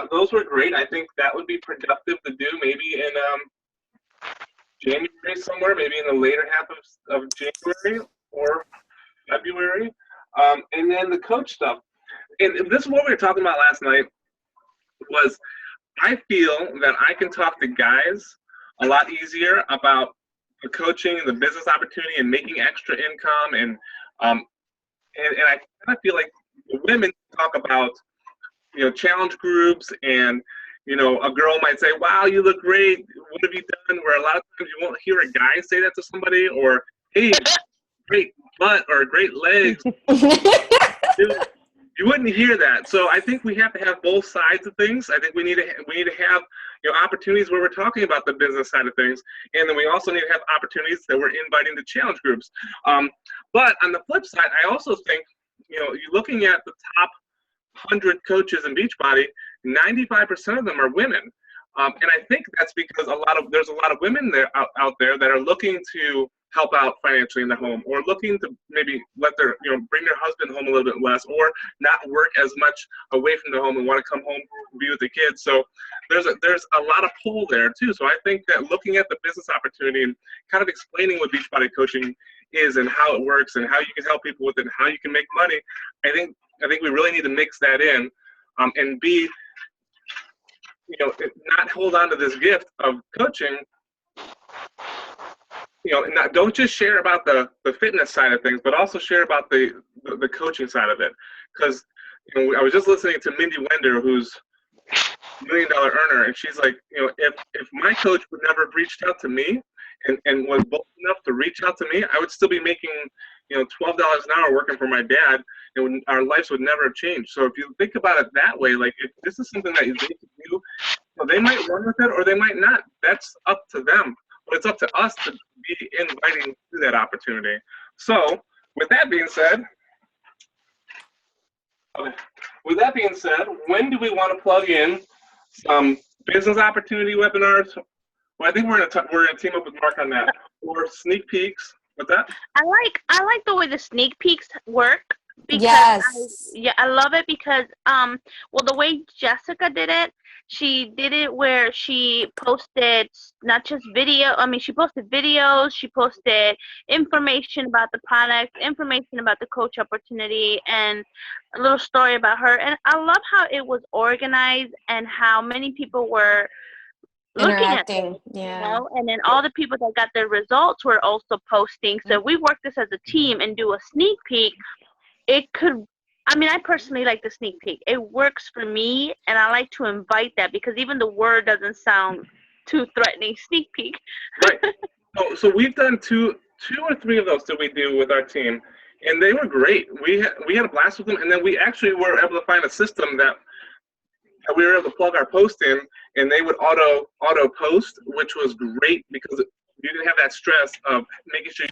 Those were great. I think that would be productive to do maybe in January somewhere, maybe in the later half of January or February. And then the coach stuff. And this is what we were talking about last night was I feel that I can talk to guys a lot easier about the coaching and the business opportunity and making extra income. And I kind of feel like the women talk about challenge groups and, a girl might say, wow, you look great. What have you done? Where a lot of times you won't hear a guy say that to somebody or, hey, great butt or great legs. You wouldn't hear that. So I think we have to have both sides of things. I think we need to have opportunities where we're talking about the business side of things. And then we also need to have opportunities that we're inviting to challenge groups. But on the flip side, I also think, you're looking at the top 100 coaches in Beachbody, 95% of them are women. And I think that's because there's a lot of women out there that are looking to help out financially in the home or looking to maybe let their, bring their husband home a little bit less or not work as much away from the home and want to come home and be with the kids. So there's a lot of pull there too. So I think that looking at the business opportunity and kind of explaining what Beachbody coaching is and how it works and how you can help people with it and how you can make money, I think we really need to mix that in and be, not hold on to this gift of coaching. Don't just share about the fitness side of things, but also share about the coaching side of it. Because I was just listening to Mindy Wender, who's $1 million earner, and she's like, if my coach would never have reached out to me and was bold enough to reach out to me, I would still be making $12 an hour working for my dad, and our lives would never have changed. So if you think about it that way, like if this is something that they can do, they might run with it or they might not. That's up to them. But it's up to us to be inviting to that opportunity. So with that being said, when do we want to plug in some business opportunity webinars? Well, I think we're gonna team up with Mark on that. Or sneak peeks. What's that? I like the way the sneak peeks work because Yes. I love it because the way Jessica did it, she did it where she posted not just video, she posted videos, she posted information about the product, information about the coach opportunity, and a little story about her. And I love how it was organized and how many people were looking at Interacting. it, Yeah. and then all the people that got their results were also posting. So if we work this as a team and do a sneak peek, it could, I personally like the sneak peek. It works for me, and I like to invite that because even the word doesn't sound too threatening. Sneak peek. Right. So we've done two or three of those that we do with our team, and they were great. We had a blast with them, and then we actually were able to find a system that we were able to plug our post in, and they would auto post, which was great because you didn't have that stress of making sure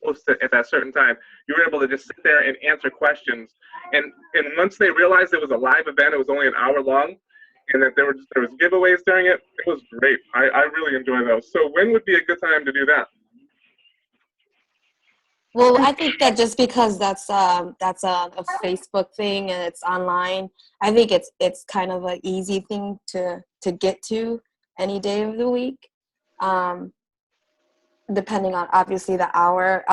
post it at that certain time, you were able to just sit there and answer questions. And once they realized it was a live event, it was only an hour long, and that there was giveaways during it. It was great. I really enjoy those. So when would be a good time to do that? Well, I think that just because that's a Facebook thing and it's online, I think it's kind of an easy thing to get to any day of the week, depending on obviously the hour.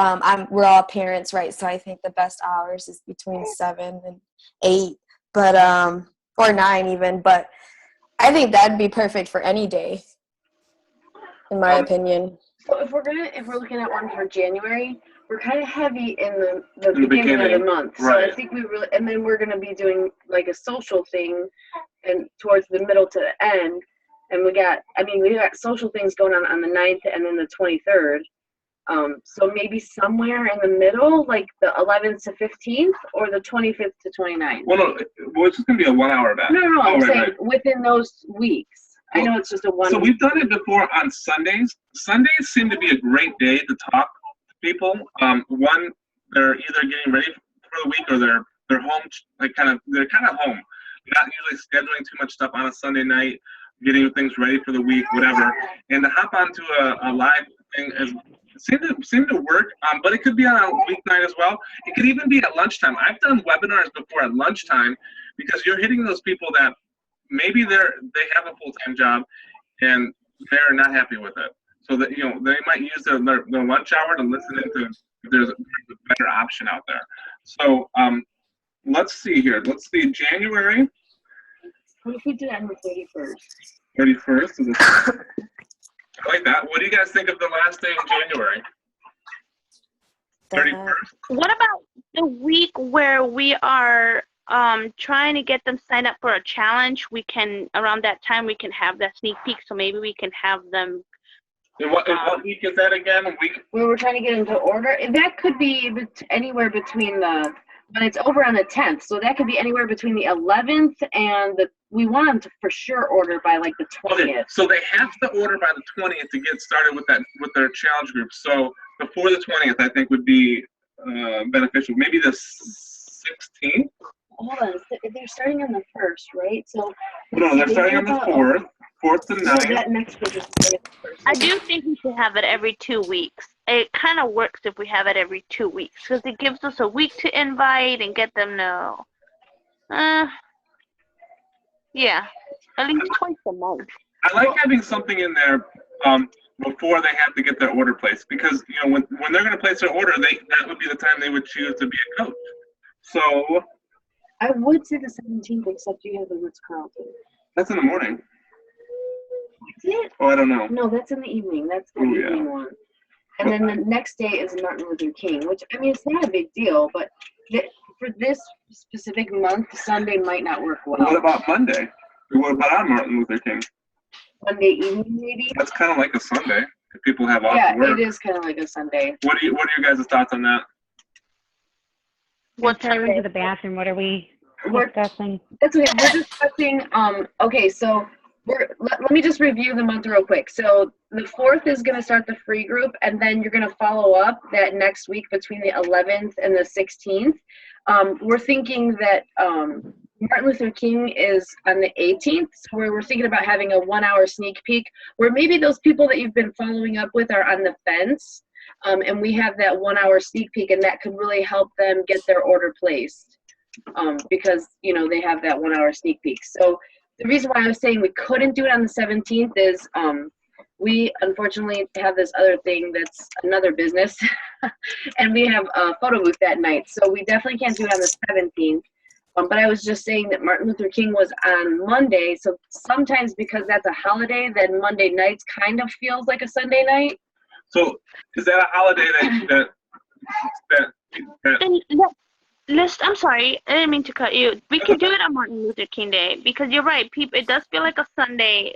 We're all parents, right? So I think the best hours is between 7 and 8, but or 9 even. But I think that'd be perfect for any day, in my opinion. So if we're looking at one for January, we're kind of heavy in the beginning of the month. So right. I think and then we're going to be doing like a social thing, and towards the middle to the end. And we got social things going on the 9th and then the 23rd. So maybe somewhere in the middle, like the 11th to 15th, or the 25th to 29th. Well, no, it's just going to be a 1 hour event. No, I'm saying right. within those weeks. I know it's just a one. So we've done it before on Sundays. Sundays seem to be a great day to talk to people. One, they're either getting ready for the week or they're home, they're kind of home. Not usually scheduling too much stuff on a Sunday night, getting things ready for the week, whatever. And to hop onto a live thing seemed to work, but it could be on a weeknight as well. It could even be at lunchtime. I've done webinars before at lunchtime because you're hitting those people that maybe they have a full-time job and they're not happy with it. So that they might use their lunch hour to listen into if there's a better option out there. So let's see here. Let's see, January. What if we did it on the 31st? 31st. I like that. What do you guys think of the last day in January? 31st. What about the week where we are trying to get them signed up for a challenge? Around that time we can have that sneak peek, so maybe we can have them. And what week is that again? We were trying to get into order. And that could be anywhere between but it's over on the 10th, so that could be anywhere between the 11th and we want them to for sure order by like the 20th. Okay, so they have to order by the 20th to get started with their challenge group. So before the 20th, I think would be beneficial. Maybe the 16th. Hold on, they're starting on the 1st, right? So no, they're starting on the 4th to 9th. That next week is the 1st. I do think we should have it every 2 weeks. It kind of works if we have it every 2 weeks because it gives us a week to invite and get them to. Yeah, at least twice a month. I like having something in there before they have to get their order placed because when they're going to place their order, that would be the time they would choose to be a coach. So I would say the 17th, except you have the Ritz-Carlton. that's in the morning. Is it? Oh, I don't know. No, that's in the evening. That's the evening one. And then the next day is Martin Luther King, which, I mean, it's not a big deal, but for this specific month, Sunday might not work well. What about Monday? What about on Martin Luther King? Monday evening, maybe? That's kind of like a Sunday if people have off Yeah, work. it is kind of like a Sunday. What are you guys' thoughts on that? What's our into the bathroom? What are we discussing? That's okay. We're discussing, okay, so let me just review the month real quick. So the 4th is going to start the free group, and then you're going to follow up that next week between the 11th and the 16th. We're thinking that Martin Luther King is on the 18th, so we're thinking about having a 1 hour sneak peek where maybe those people that you've been following up with are on the fence, and we have that 1 hour sneak peek, and that could really help them get their order placed because, they have that 1 hour sneak peek. So the reason why I was saying we couldn't do it on the 17th is we unfortunately have this other thing that's another business, and we have a photo booth that night. So we definitely can't do it on the 17th. But I was just saying that Martin Luther King was on Monday, so sometimes because that's a holiday, then Monday nights kind of feels like a Sunday night. So is that a holiday I'm sorry, I didn't mean to cut you. We could do it on Martin Luther King Day because you're right. It does feel like a Sunday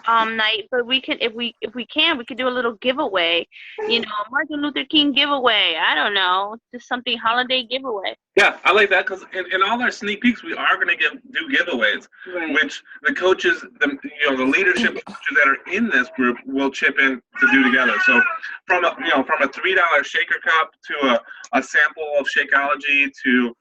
night, but we can, if we can, we could do a little giveaway. You know, Martin Luther King giveaway. I don't know, just something holiday giveaway. Yeah, I like that because in all our sneak peeks, we are going to do giveaways, Right. which the coaches, the leadership coaches that are in this group will chip in to do together. So from a $3 shaker cup to a sample of Shakeology to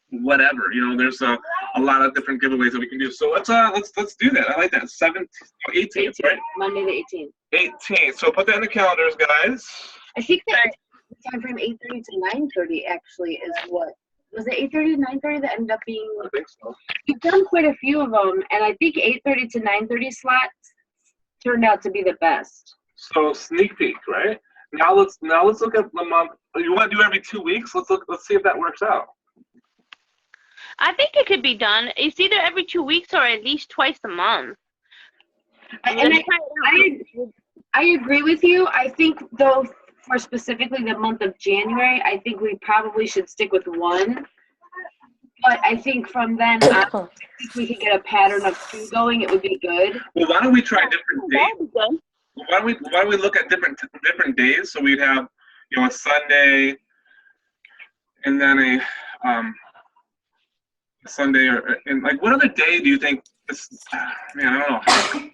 whatever, there's a lot of different giveaways that we can do. So let's do that. I like that. 18th, right? Monday the 18th. 18th. So put that in the calendars, guys. I think that the time frame 8:30 to 9:30 actually is what was it 8:30 to 9:30 that ended up being. I think so. We've done quite a few of them, and I think 8:30 to 9:30 slots turned out to be the best. So sneak peek, right? Now let's look at the month. You want to do every 2 weeks? Let's see if that works out. I think it could be done. It's either every 2 weeks or at least twice a month. And I agree with you. I think though for specifically the month of January, I think we probably should stick with one. But I think from then on, if we could get a pattern of 2 going, it would be good. Well, why don't we try different days? That'd be good. Why don't we look at different days? So we'd have a Sunday, and then a Sunday, and like what other day do you think this? Man, I don't know.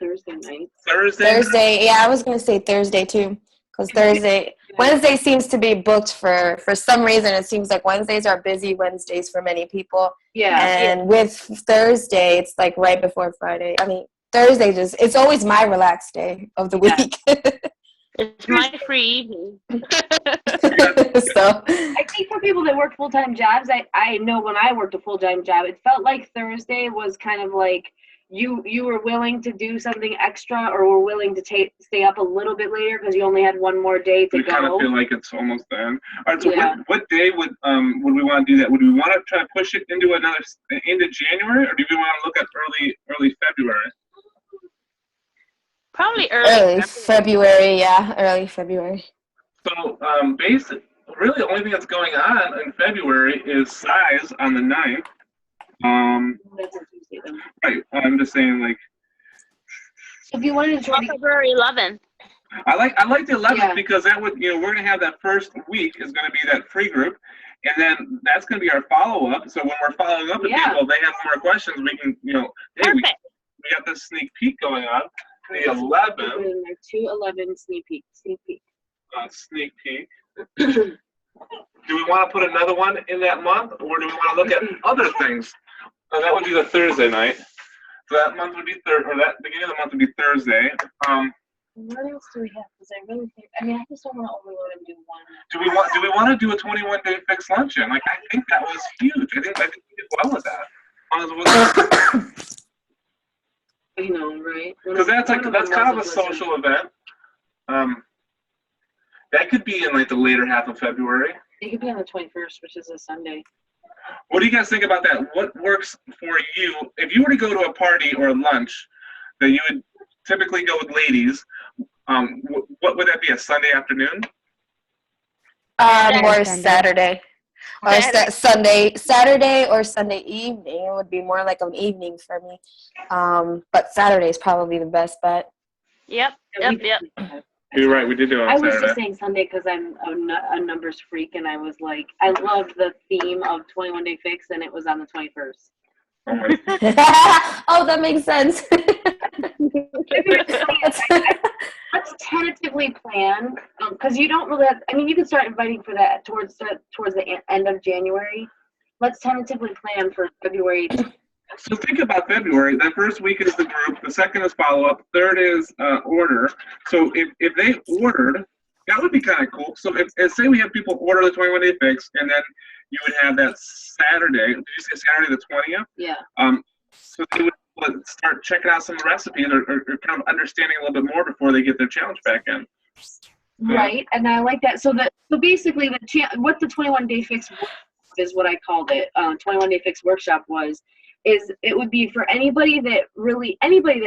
Thursday night. Thursday, yeah, I was gonna say Thursday too, because Wednesday seems to be booked for some reason. It seems like Wednesdays are busy Wednesdays for many people, Yeah. and with Thursday, it's like right before Friday. I mean, Thursday it's always my relaxed day of the week. It's my free evening. So I think for people that work full-time jobs, I know when I worked a full-time job, it felt like Thursday was kind of like you were willing to do something extra or were willing to stay up a little bit later because you only had one more day to We go. kind of feel like it's almost done. All right, so Yeah. what day would we want to do that? Would we want to try to push it into January, or do we want to look at early February? Probably early February, yeah, early February. So really the only thing that's going on in February is size on the 9th. That's on Tuesday, then. Right. I'm just saying, like, If you wanted to try to February 11th. I like the 11th Yeah. because that would, we're gonna have that first week is gonna be that free group, and then that's gonna be our follow up. So when we're following up with Yeah. people, they have more questions. We can, hey, we Perfect. got this sneak peek going on. The put 11th in there 2/11 sneak peek. sneak peek. Do we want to put another one in that month, or do we want to look at other things? That would be the Thursday night. So that month would be that beginning of the month would be Thursday. What else do we have? Because I really think, I just don't want to overload and do one. Do we want to do a 21-day fixed luncheon? Like, I think that was huge. I think we did well with that. I know, right? Because that's kind of a social event. That could be in like the later half of February. It could be on the 21st, which is a Sunday. What do you guys think about that? What works for you? If you were to go to a party or a lunch that you would typically go with ladies, what would that be, a Sunday afternoon? More Sunday. Saturday. Or Saturday or Sunday evening. It would be more like an evening for me. But Saturday is probably the best bet. Yep. You're right, we did do it I on was Saturday. just saying Sunday because I'm a numbers freak, and I was like, I loved the theme of 21 Day Fix, and it was on the 21st. Oh, that makes sense. Let's tentatively plan, because you don't really have, you can start inviting for that towards the end of January. Let's tentatively plan for February. So think about February. That first week is the group. The second is follow-up. Third is order. So if they ordered, that would be kind of cool. So if say we have people order the 21-day fix, and then you would have that Saturday. Did you say Saturday the 20th? Yeah. So they would start checking out some recipes or kind of understanding a little bit more before they get their challenge back in. Right, and I like that. So basically, what the 21 Day Fix is what I called it. 21 Day Fix workshop is it would be for anybody that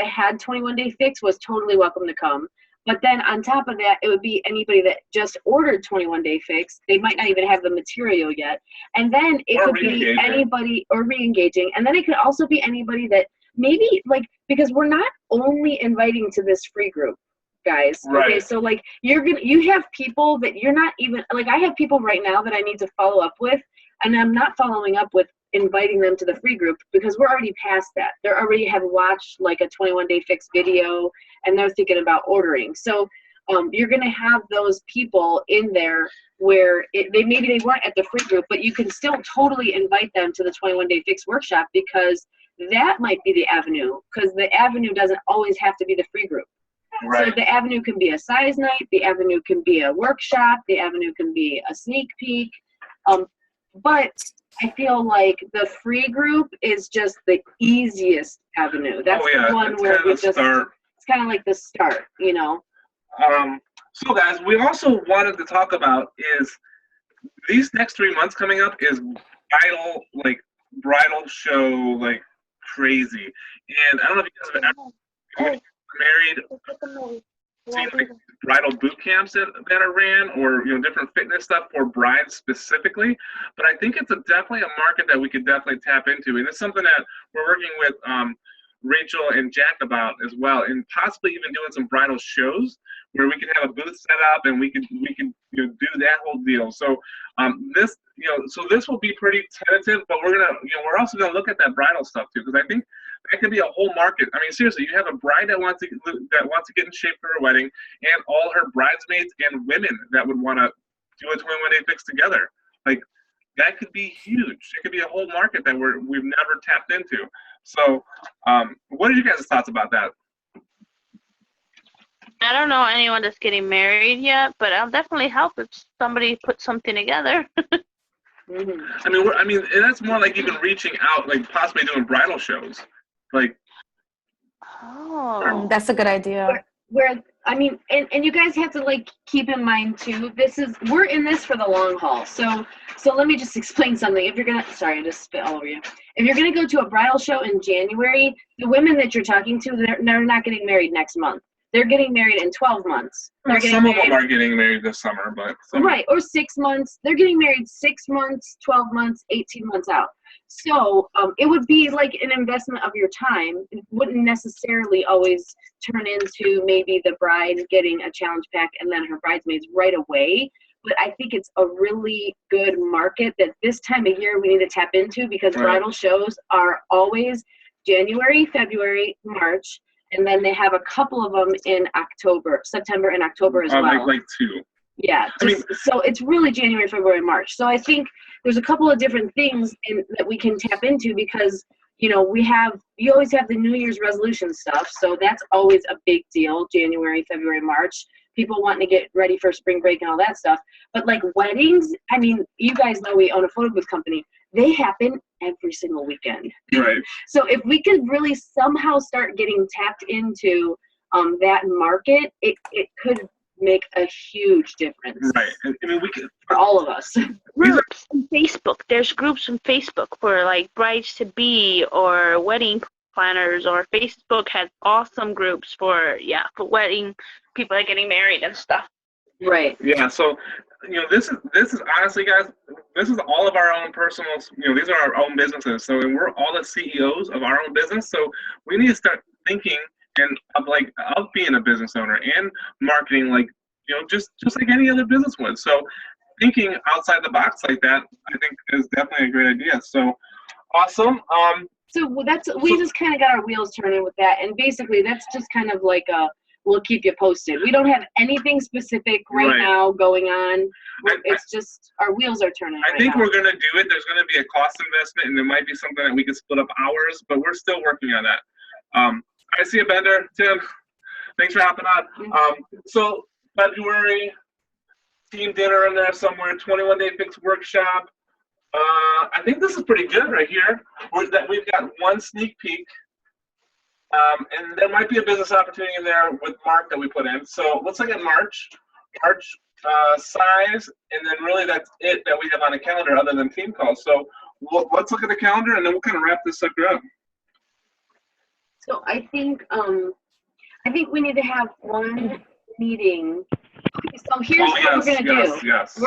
had 21 Day Fix was totally welcome to come. But then on top of that, it would be anybody that just ordered 21 Day Fix. They might not even have the material yet. And then it could be anybody, or re-engaging. And then it could also be anybody that maybe like, because we're not only inviting to this free group, guys. Okay, Right. so like you have people that you're not even, like I have people right now that I need to follow up with, and I'm not following up with inviting them to the free group because we're already past that. They already have watched like a 21-day fix video and they're thinking about ordering. So you're going to have those people in there where maybe they weren't at the free group, but you can still totally invite them to the 21-day fix workshop, because that might be the avenue, because the avenue doesn't always have to be the free group. Right. So the avenue can be a size night, the avenue can be a workshop, the avenue can be a sneak peek. But I feel like the free group is just the easiest avenue. That's the one it's where kind we of the just, start. it's kind of like the start, you know? So guys, we also wanted to talk about is these next 3 months coming up is bridal show like crazy. And I don't know if you guys have ever married, seen like bridal boot camps that are ran, or different fitness stuff for brides specifically. But I think it's definitely a market that we could definitely tap into, and it's something that we're working with Rachel and Jack about as well, and possibly even doing some bridal shows where we can have a booth set up and we can do that whole deal. So this will be pretty tentative, but we're also gonna look at that bridal stuff too, because I think that could be a whole market. I mean, seriously, you have a bride that wants to get in shape for her wedding, and all her bridesmaids and women that would want to do a 21-day fix together. Like, that could be huge. It could be a whole market that we've never tapped into. So, what are you guys' thoughts about that? I don't know anyone that's getting married yet, but I'll definitely help if somebody puts something together. Mm-hmm. I mean, and that's more like even reaching out, like possibly doing bridal shows, like. Oh. That's a good idea. Where I mean, and you guys have to like keep in mind too, we're in this for the long haul. So let me just explain something. If you're gonna, sorry, I just spit all over you. If you're gonna go to a bridal show in January, the women that you're talking to, they're not getting married next month. They're getting married in 12 months. Some of them are getting married this summer, but right, or 6 months. They're getting married 6 months, 12 months, 18 months out. So it would be like an investment of your time. It wouldn't necessarily always turn into maybe the bride getting a challenge pack and then her bridesmaids right away. But I think it's a really good market that this time of year we need to tap into, because bridal shows are always January, February, March, and then they have a couple of them in September and October as well. Like 2. Yeah, so it's really January, February, March. So I think there's a couple of different things that we can tap into, because you always have the New Year's resolution stuff. So that's always a big deal, January, February, March. People wanting to get ready for spring break and all that stuff. But like weddings, I mean, you guys know we own a photo booth company. They happen every single weekend. Right. So if we could really somehow start getting tapped into that market, it could make a huge difference. Right. I mean, we could, for all of us. Groups on Facebook. There's groups on Facebook for like brides to be or wedding planners, or Facebook has awesome groups for wedding people that are getting married and stuff. Right. Yeah. So, this is honestly, guys, this is all of our own personal. These are our own businesses. So, and we're all the CEOs of our own business. So, we need to start thinking of being a business owner and marketing, just like any other business would. So thinking outside the box like that, I think, is definitely a great idea. So awesome. We just kind of got our wheels turning with that, and basically that's just kind of like we'll keep you posted. We don't have anything specific right now going on. It's just our wheels are turning. I think we're gonna do it. There's gonna be a cost investment, and there might be something that we can split up hours, but we're still working on that. I see a Bender. Tim, thanks for hopping on. So February, team dinner in there somewhere, 21-day fix workshop. I think this is pretty good right here. We've got one sneak peek, and there might be a business opportunity in there with Mark that we put in. So let's look at March size, and then really that's it that we have on the calendar other than team calls. So let's look at the calendar, and then we'll kind of wrap this sucker up. So I think we need to have one meeting. Okay, So here's what we're gonna do. Yes.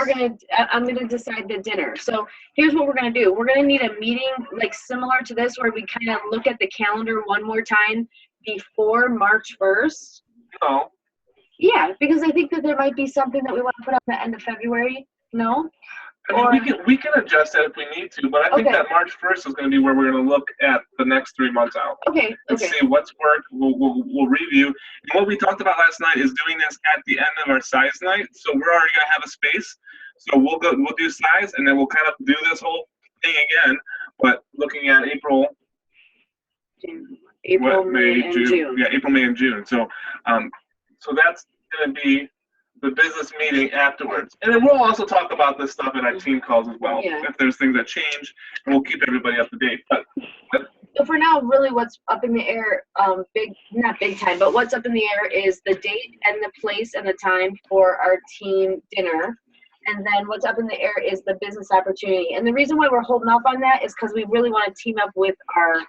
I'm gonna decide the dinner. So here's what we're gonna do. We're gonna need a meeting like similar to this where we kind of look at the calendar one more time before March 1st. No. Yeah, because I think that there might be something that we want to put up at the end of February. No? I mean, we can adjust that if we need to, but I think Okay. that March 1st is going to be where we're going to look at the next 3 months out Okay, and okay. see what's worked. We'll review. And what we talked about last night is doing this at the end of our size night. So we're already going to have a space. So we'll do size, and then we'll kind of do this whole thing again, but looking at April, April, May, and June. Yeah, April, May, and June. So, so that's going to be the business meeting afterwards. And then we'll also talk about this stuff in our team calls as well. Yeah. If there's things that change, and we'll keep everybody up to date. But So for now, really what's up in the air, not big time, but what's up in the air is the date and the place and the time for our team dinner. And then what's up in the air is the business opportunity. And the reason why we're holding off on that is because we really want to team up with our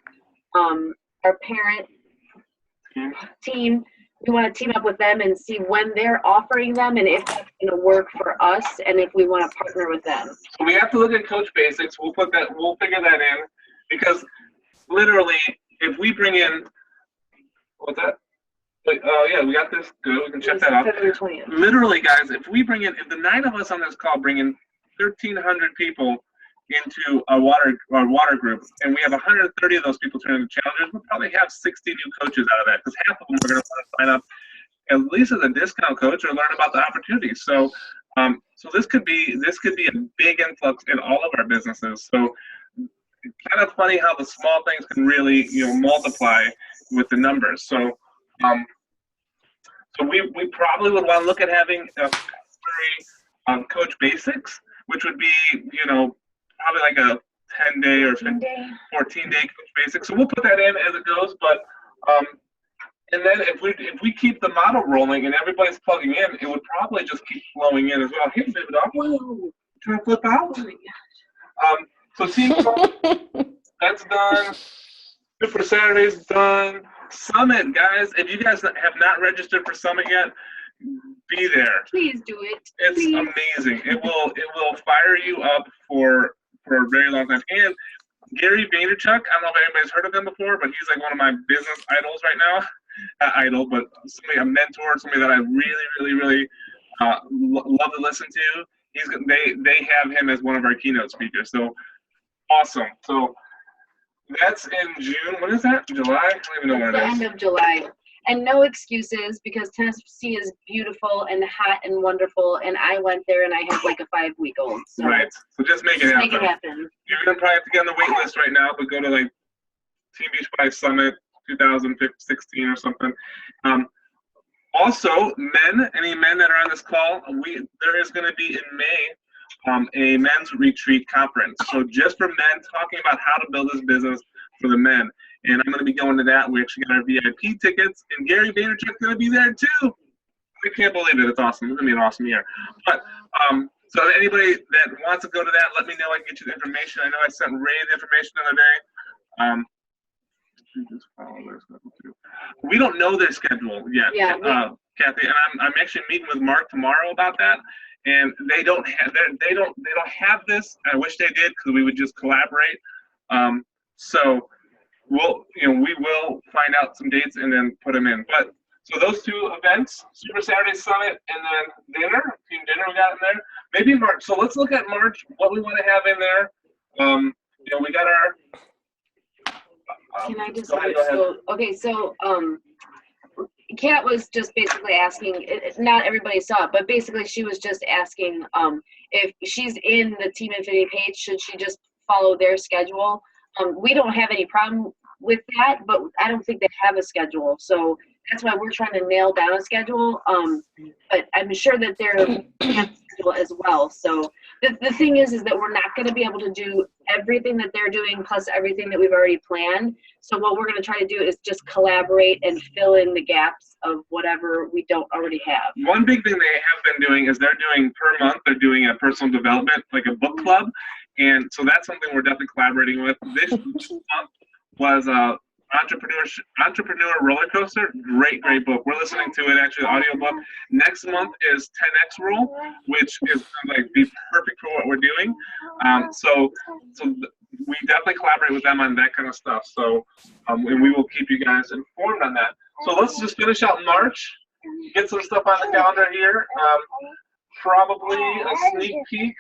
parent team. We want to team up with them and see when they're offering them and if that's going to work for us and if we want to partner with them. so we have to look at Coach Basics. We'll figure that in, because literally, if we bring in, what's that? Yeah, we got this. Good. We can check that out. February 20th. Literally, guys, if the 9 of us on this call bring in 1,300 people into our water group, and we have 130 of those people turn into challengers, we'll probably have 60 new coaches out of that, because half of them are going to want to sign up at least as a discount coach or learn about the opportunities. So, so this could be a big influx in all of our businesses. So, kind of funny how the small things can really, multiply with the numbers. So, so we probably would want to look at having a free Coach Basics, which would be, probably like a 10-day or 14-day Coach Basics. So we'll put that in as it goes. But and then if we keep the model rolling and everybody's plugging in, it would probably just keep flowing in as well. Hey, David, Whoa. trying to flip out. Oh my gosh. So team that's done. Super Saturday's done. Summit, guys. If you guys have not registered for Summit yet, be there. Please do it. It's Please. amazing. It will fire you up for a very long time. And Gary Vaynerchuk, I don't know if anybody's heard of him before, but he's like one of my business idols right now. Not idol, but a mentor, somebody that I really, really, really love to listen to. They have him as one of our keynote speakers. So awesome. So that's in June. When is that? July? I don't even know when The it is. end of July. And no excuses, because Tennessee is beautiful and hot and wonderful, and I went there and I had like a 5-week-old. So Right. So just make it just happen. make it happen. You're gonna probably have to get on the wait list right now, but go to like Team Beach Body Summit 2016 or something. Also, any men that are on this call, there is going to be in May a men's retreat conference. So just for men, talking about how to build this business for the men. And I'm going to be going to that. We actually got our VIP tickets, and Gary Vaynerchuk's going to be there too. I can't believe it. It's awesome. It's going to be an awesome year. But so anybody that wants to go to that, let me know. I can get you the information. I know I sent Ray the information the other day. We don't know their schedule yet, Yeah, Kathy, and I'm actually meeting with Mark tomorrow about that. And they don't have this. I wish they did, because we would just collaborate. So we will find out some dates and then put them in. But so those two events, Super Saturday Summit and then dinner, team dinner, we got in there. Maybe March. So let's look at March, what we want to have in there. We got our. Can I just go ahead. so Kat was just basically asking, not everybody saw it, but basically she was just asking if she's in the Team Infinity page, should she just follow their schedule? We don't have any problem with that, but I don't think they have a schedule. So that's why we're trying to nail down a schedule. But I'm sure that they're have a schedule as well. So the thing is that we're not going to be able to do everything that they're doing plus everything that we've already planned. So what we're going to try to do is just collaborate and fill in the gaps of whatever we don't already have. One big thing they have been doing is they're doing per month, they're doing a personal development, like a book club. And so that's something we're definitely collaborating with. This month was our Entrepreneur Roller Coaster. Great book. We're listening to it actually, audiobook. Next month is 10X Rule, which is like be perfect for what we're doing. We definitely collaborate with them on that kind of stuff. So, and we will keep you guys informed on that. So let's just finish out March. Get some stuff on the calendar here. Probably a sneak peek.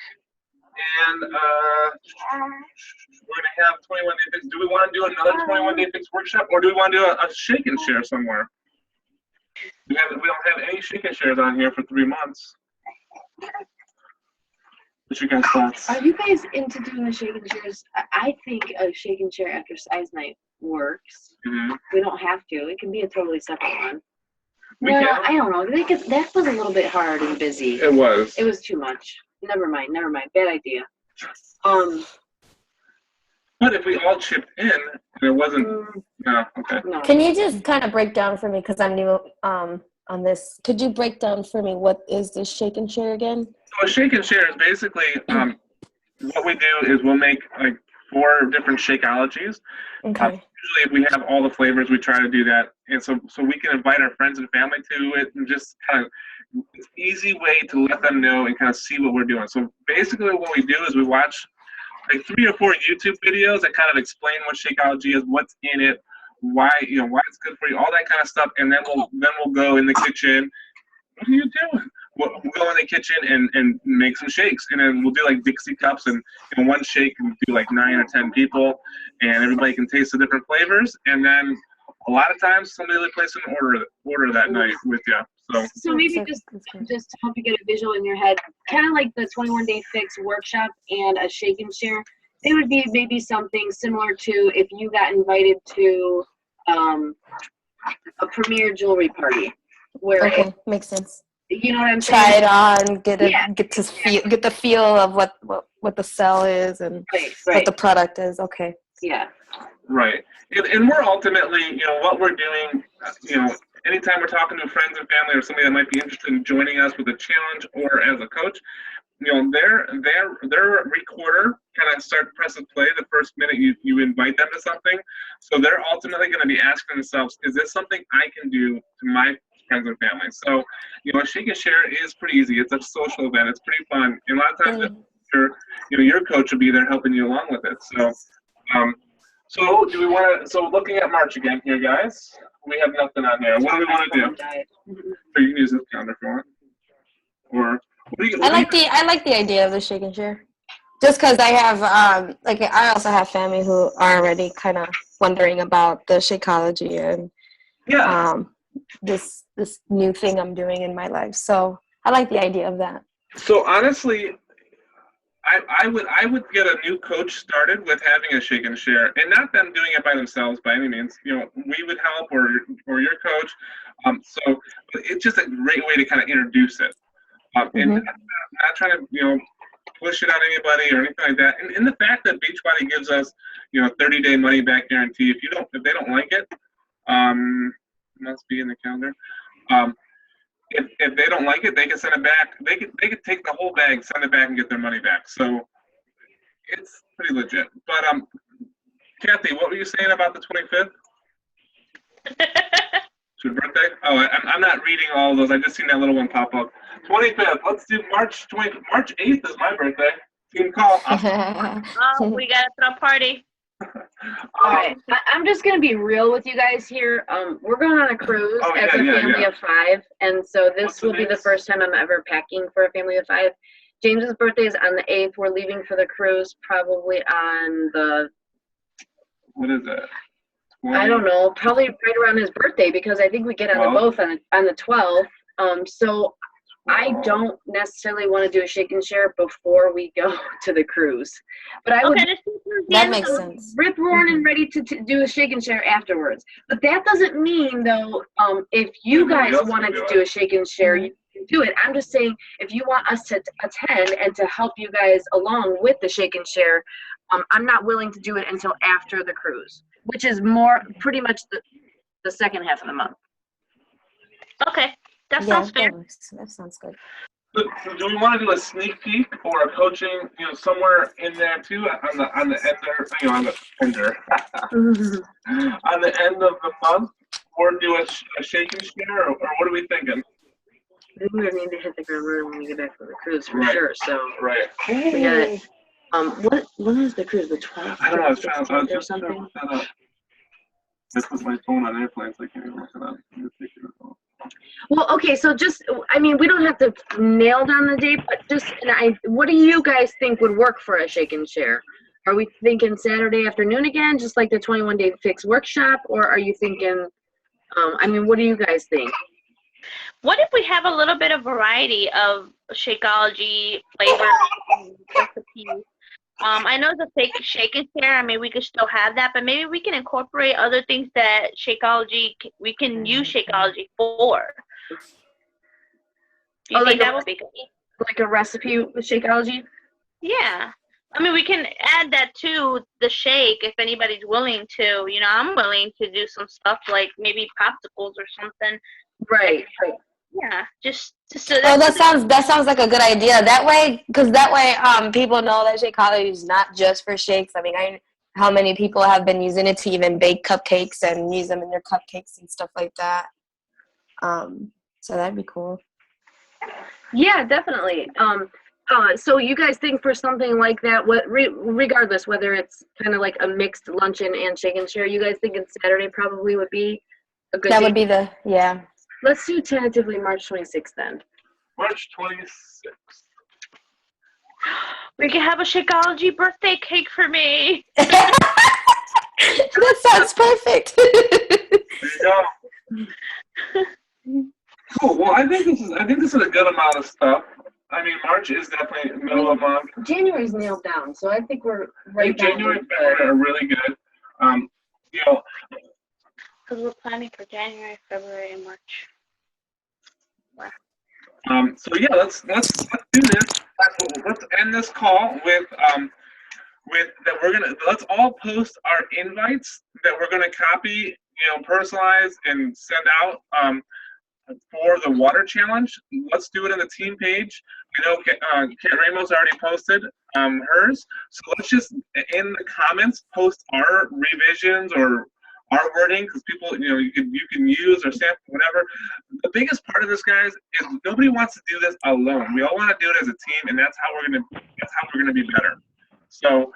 And we're going to have 21 Day Fix. Do we want to do another 21 Day Fix workshop, or do we want to do a shake and share somewhere? We don't have any shake and shares on here for 3 months. What's your guys' thoughts? Are you guys into doing the shake and shares? I think a shake and share after size night works. Mm-hmm. We don't have to. It can be a totally separate one. We Well, can. I don't know. Because that was a little bit hard and busy. It was. It was too much. Never mind. Bad idea. But if we all chipped in, and it wasn't. No, okay. No. Can you just kind of break down for me, because I'm new on this? Could you break down for me what is this shake and share again? So a shake and share is basically what we do is we'll make like 4 different shakeologies. Okay. Usually, if we have all the flavors, we try to do that, and so we can invite our friends and family to it, and just kind of it's an easy way to let them know and kind of see what we're doing. So basically, what we do is we watch like 3 or 4 YouTube videos that kind of explain what Shakeology is, what's in it, why it's good for you, all that kind of stuff, and then we'll go in the kitchen. What are you doing? We'll go in the kitchen and make some shakes, and then we'll do like Dixie cups, and one shake can do like 9 or 10 people, and everybody can taste the different flavors, and then a lot of times somebody will place an order that night with you. So maybe just to help you get a visual in your head, kind of like the 21 Day Fix workshop and a shake and share, it would be maybe something similar to if you got invited to a premier jewelry party, where Okay, makes sense. you know what I'm Try saying? it on, get Yeah. get the feel of what the sell is and Right. what the product is. Okay. Yeah. Right. And we're ultimately, what we're doing, anytime we're talking to friends and family or somebody that might be interested in joining us with a challenge or as a coach, their recorder kind of presses play the first minute you invite them to something. So they're ultimately going to be asking themselves, is this something I can do to my friends and family? So, a shake and share is pretty easy. It's a social event. It's pretty fun. And a lot of times your coach will be there helping you along with it. So do we want to, so looking at March again here, guys, we have nothing on there. What do we want to do? Or you can use this calendar if you want. Or I like the idea of the shake and share. Just because I have I also have family who are already kind of wondering about the Shakeology and this new thing I'm doing in my life. So I like the idea of that. So honestly, I would get a new coach started with having a shake and share, and not them doing it by themselves by any means. We would help, or your coach. So it's just a great way to kind of introduce it, and not trying to push it on anybody or anything like that. And the fact that Beachbody gives us 30-day money back guarantee. If they don't like it, must be in the calendar. If they don't like it, they can send it back. They could take the whole bag, send it back, and get their money back. So it's pretty legit. But Kathy, what were you saying about the 25th? It's your birthday? Oh, I'm not reading all of those. I just seen that little one pop up. 25th. Let's do March 20th. March 8th is my birthday. Team call. Oh, we got a throw party. All right, I'm just gonna be real with you guys here. We're going on a cruise as a family of 5, and so this will be the first time I'm ever packing for a family of 5. James's birthday is on the 8th. We're leaving for the cruise probably on the. What is it? 20? I don't know, probably right around his birthday, because I think we get on the boat on the 12th. So I don't necessarily want to do a shake and share before we go to the cruise, but I would. That makes sense. Rip roaring and ready to do a shake and share afterwards. But that doesn't mean, though, if you guys wanted to do a shake and share, you can do it. I'm just saying, if you want us to attend and to help you guys along with the shake and share, I'm not willing to do it until after the cruise, which is pretty much the second half of the month. Okay, that sounds fair. That sounds good. So do we want to do a sneak peek or a coaching, somewhere in there too, on the ender, on the ender, on the end of the month, or do a shake and share, or what are we thinking? I think we need to hit the ground running when we get back from the cruise for Right. sure. So Right. we got when is the cruise? The 12th? I don't know. I was trying to. I was or just trying to something. look that up. I put my phone on airplane, so I can't even look it up. Well, okay, so we don't have to nail down the date, but what do you guys think would work for a shake and share? Are we thinking Saturday afternoon again, just like the 21-day fix workshop, or are you thinking, what do you guys think? What if we have a little bit of variety of Shakeology flavors and recipes? I know the shake and share. I mean, we could still have that, but maybe we can incorporate other things that we can use Shakeology for. Do you think that would be good? Like a recipe with Shakeology? Yeah. I mean, we can add that to the shake if anybody's willing to. I'm willing to do some stuff like maybe popsicles or something. Right. Yeah, just so Oh, that sounds like a good idea. That way, people know that Shakeology is not just for shakes. I mean, how many people have been using it to even bake cupcakes and use them in their cupcakes and stuff like that. So that'd be cool. Yeah, definitely. So you guys think for something like that, regardless whether it's kind of like a mixed luncheon and shake and share, you guys thinking Saturday probably would be a good That day? would be yeah. Let's do tentatively March 26th then. March 26th. we can have a Shakeology birthday cake for me. That sounds perfect. There you go. Cool. Well, I think this is a good amount of stuff. I mean, March is definitely middle of the month. January's nailed down, so I think we're I think January and February are really good. Because we're planning for January, February, and March. So yeah, let's do this. Let's end this call with that let's all post our invites that we're gonna copy, personalize and send out for the water challenge. Let's do it in the team page. I know Kate Ramos already posted hers, so let's just in the comments post our revisions or our wording, because people, you can use or sample whatever. The biggest part of this, guys, is nobody wants to do this alone. We all want to do it as a team, and that's how we're gonna be better. So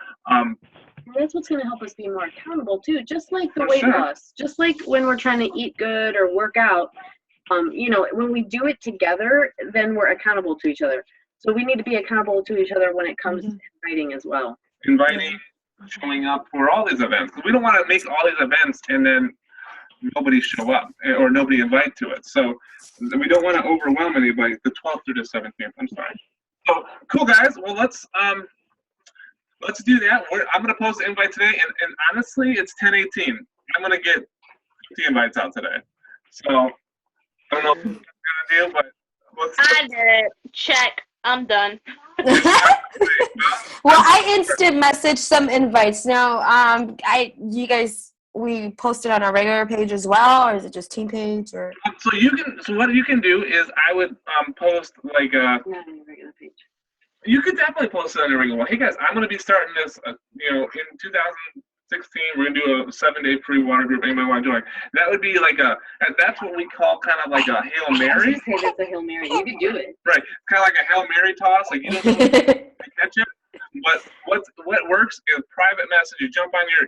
that's what's going to help us be more accountable too, just like the weight loss, just like when we're trying to eat good or work out. When we do it together, then we're accountable to each other. So we need to be accountable to each other when it comes to inviting as well. Inviting, showing up for all these events, because we don't want to make all these events and then nobody show up or nobody invite to it. So we don't want to overwhelm anybody. The 12th through the 17th. I'm sorry. So cool, guys. Well, let's do that. I'm gonna post the invite today, and honestly, it's 10:18. I'm gonna get 50 invites out today. So I don't know what I'm gonna do, but I did it. Check. I'm done. Well, I instant message some invites. Now, we posted on our regular page as well, or is it just team page? Or So what you can do is I would post like Not on the regular page. You could definitely post it on your regular. Hey guys, I'm gonna be starting this. In 2016, we're gonna do a 7-day free water group. Anybody want to join? That would be like that's what we call kind of like a Hail Mary. I was gonna say that's a Hail Mary. You could do it. Right, kind of like a Hail Mary toss. Like you don't know when to catch it. But what works is private message. You jump on your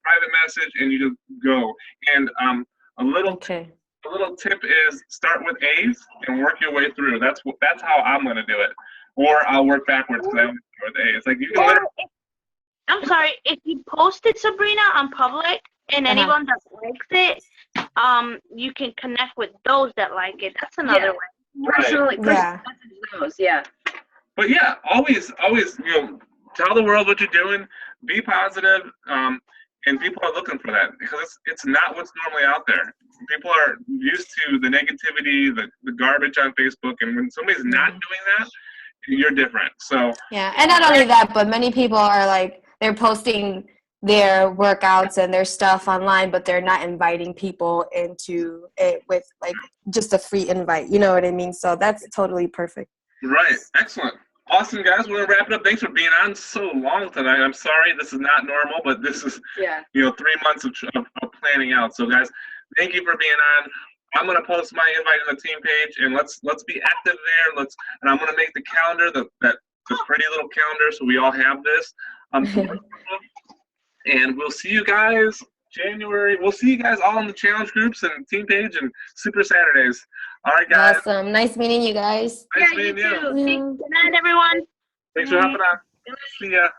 private message and you just go. And a little tip is start with A's and work your way through. That's how I'm gonna do it. Or I'll work backwards because I only start with A's. Like you can. I'm sorry, if you post it, Sabrina, on public, and anyone that likes it, you can connect with those that like it. That's another way. Personally, message those, yeah. But yeah, always, tell the world what you're doing. Be positive, and people are looking for that because it's not what's normally out there. People are used to the negativity, the garbage on Facebook, and when somebody's not doing that, you're different. So yeah, and not only that, but many people are like they're posting their workouts and their stuff online, but they're not inviting people into it with like just a free invite. You know what I mean? So that's totally perfect. Right. Excellent. Awesome, guys. We're going to wrap it up. Thanks for being on so long tonight. I'm sorry this is not normal, but this is, Yeah. 3 months of planning out. So, guys, thank you for being on. I'm going to post my invite on the team page, and let's be active there. And I'm going to make the calendar, the pretty little calendar, so we all have this. And we'll see you guys January. We'll see you guys all in the challenge groups and team page and Super Saturdays. All right, guys. Awesome. Nice meeting you guys. Nice meeting you. Good night, everyone. Thanks for hopping on. See ya.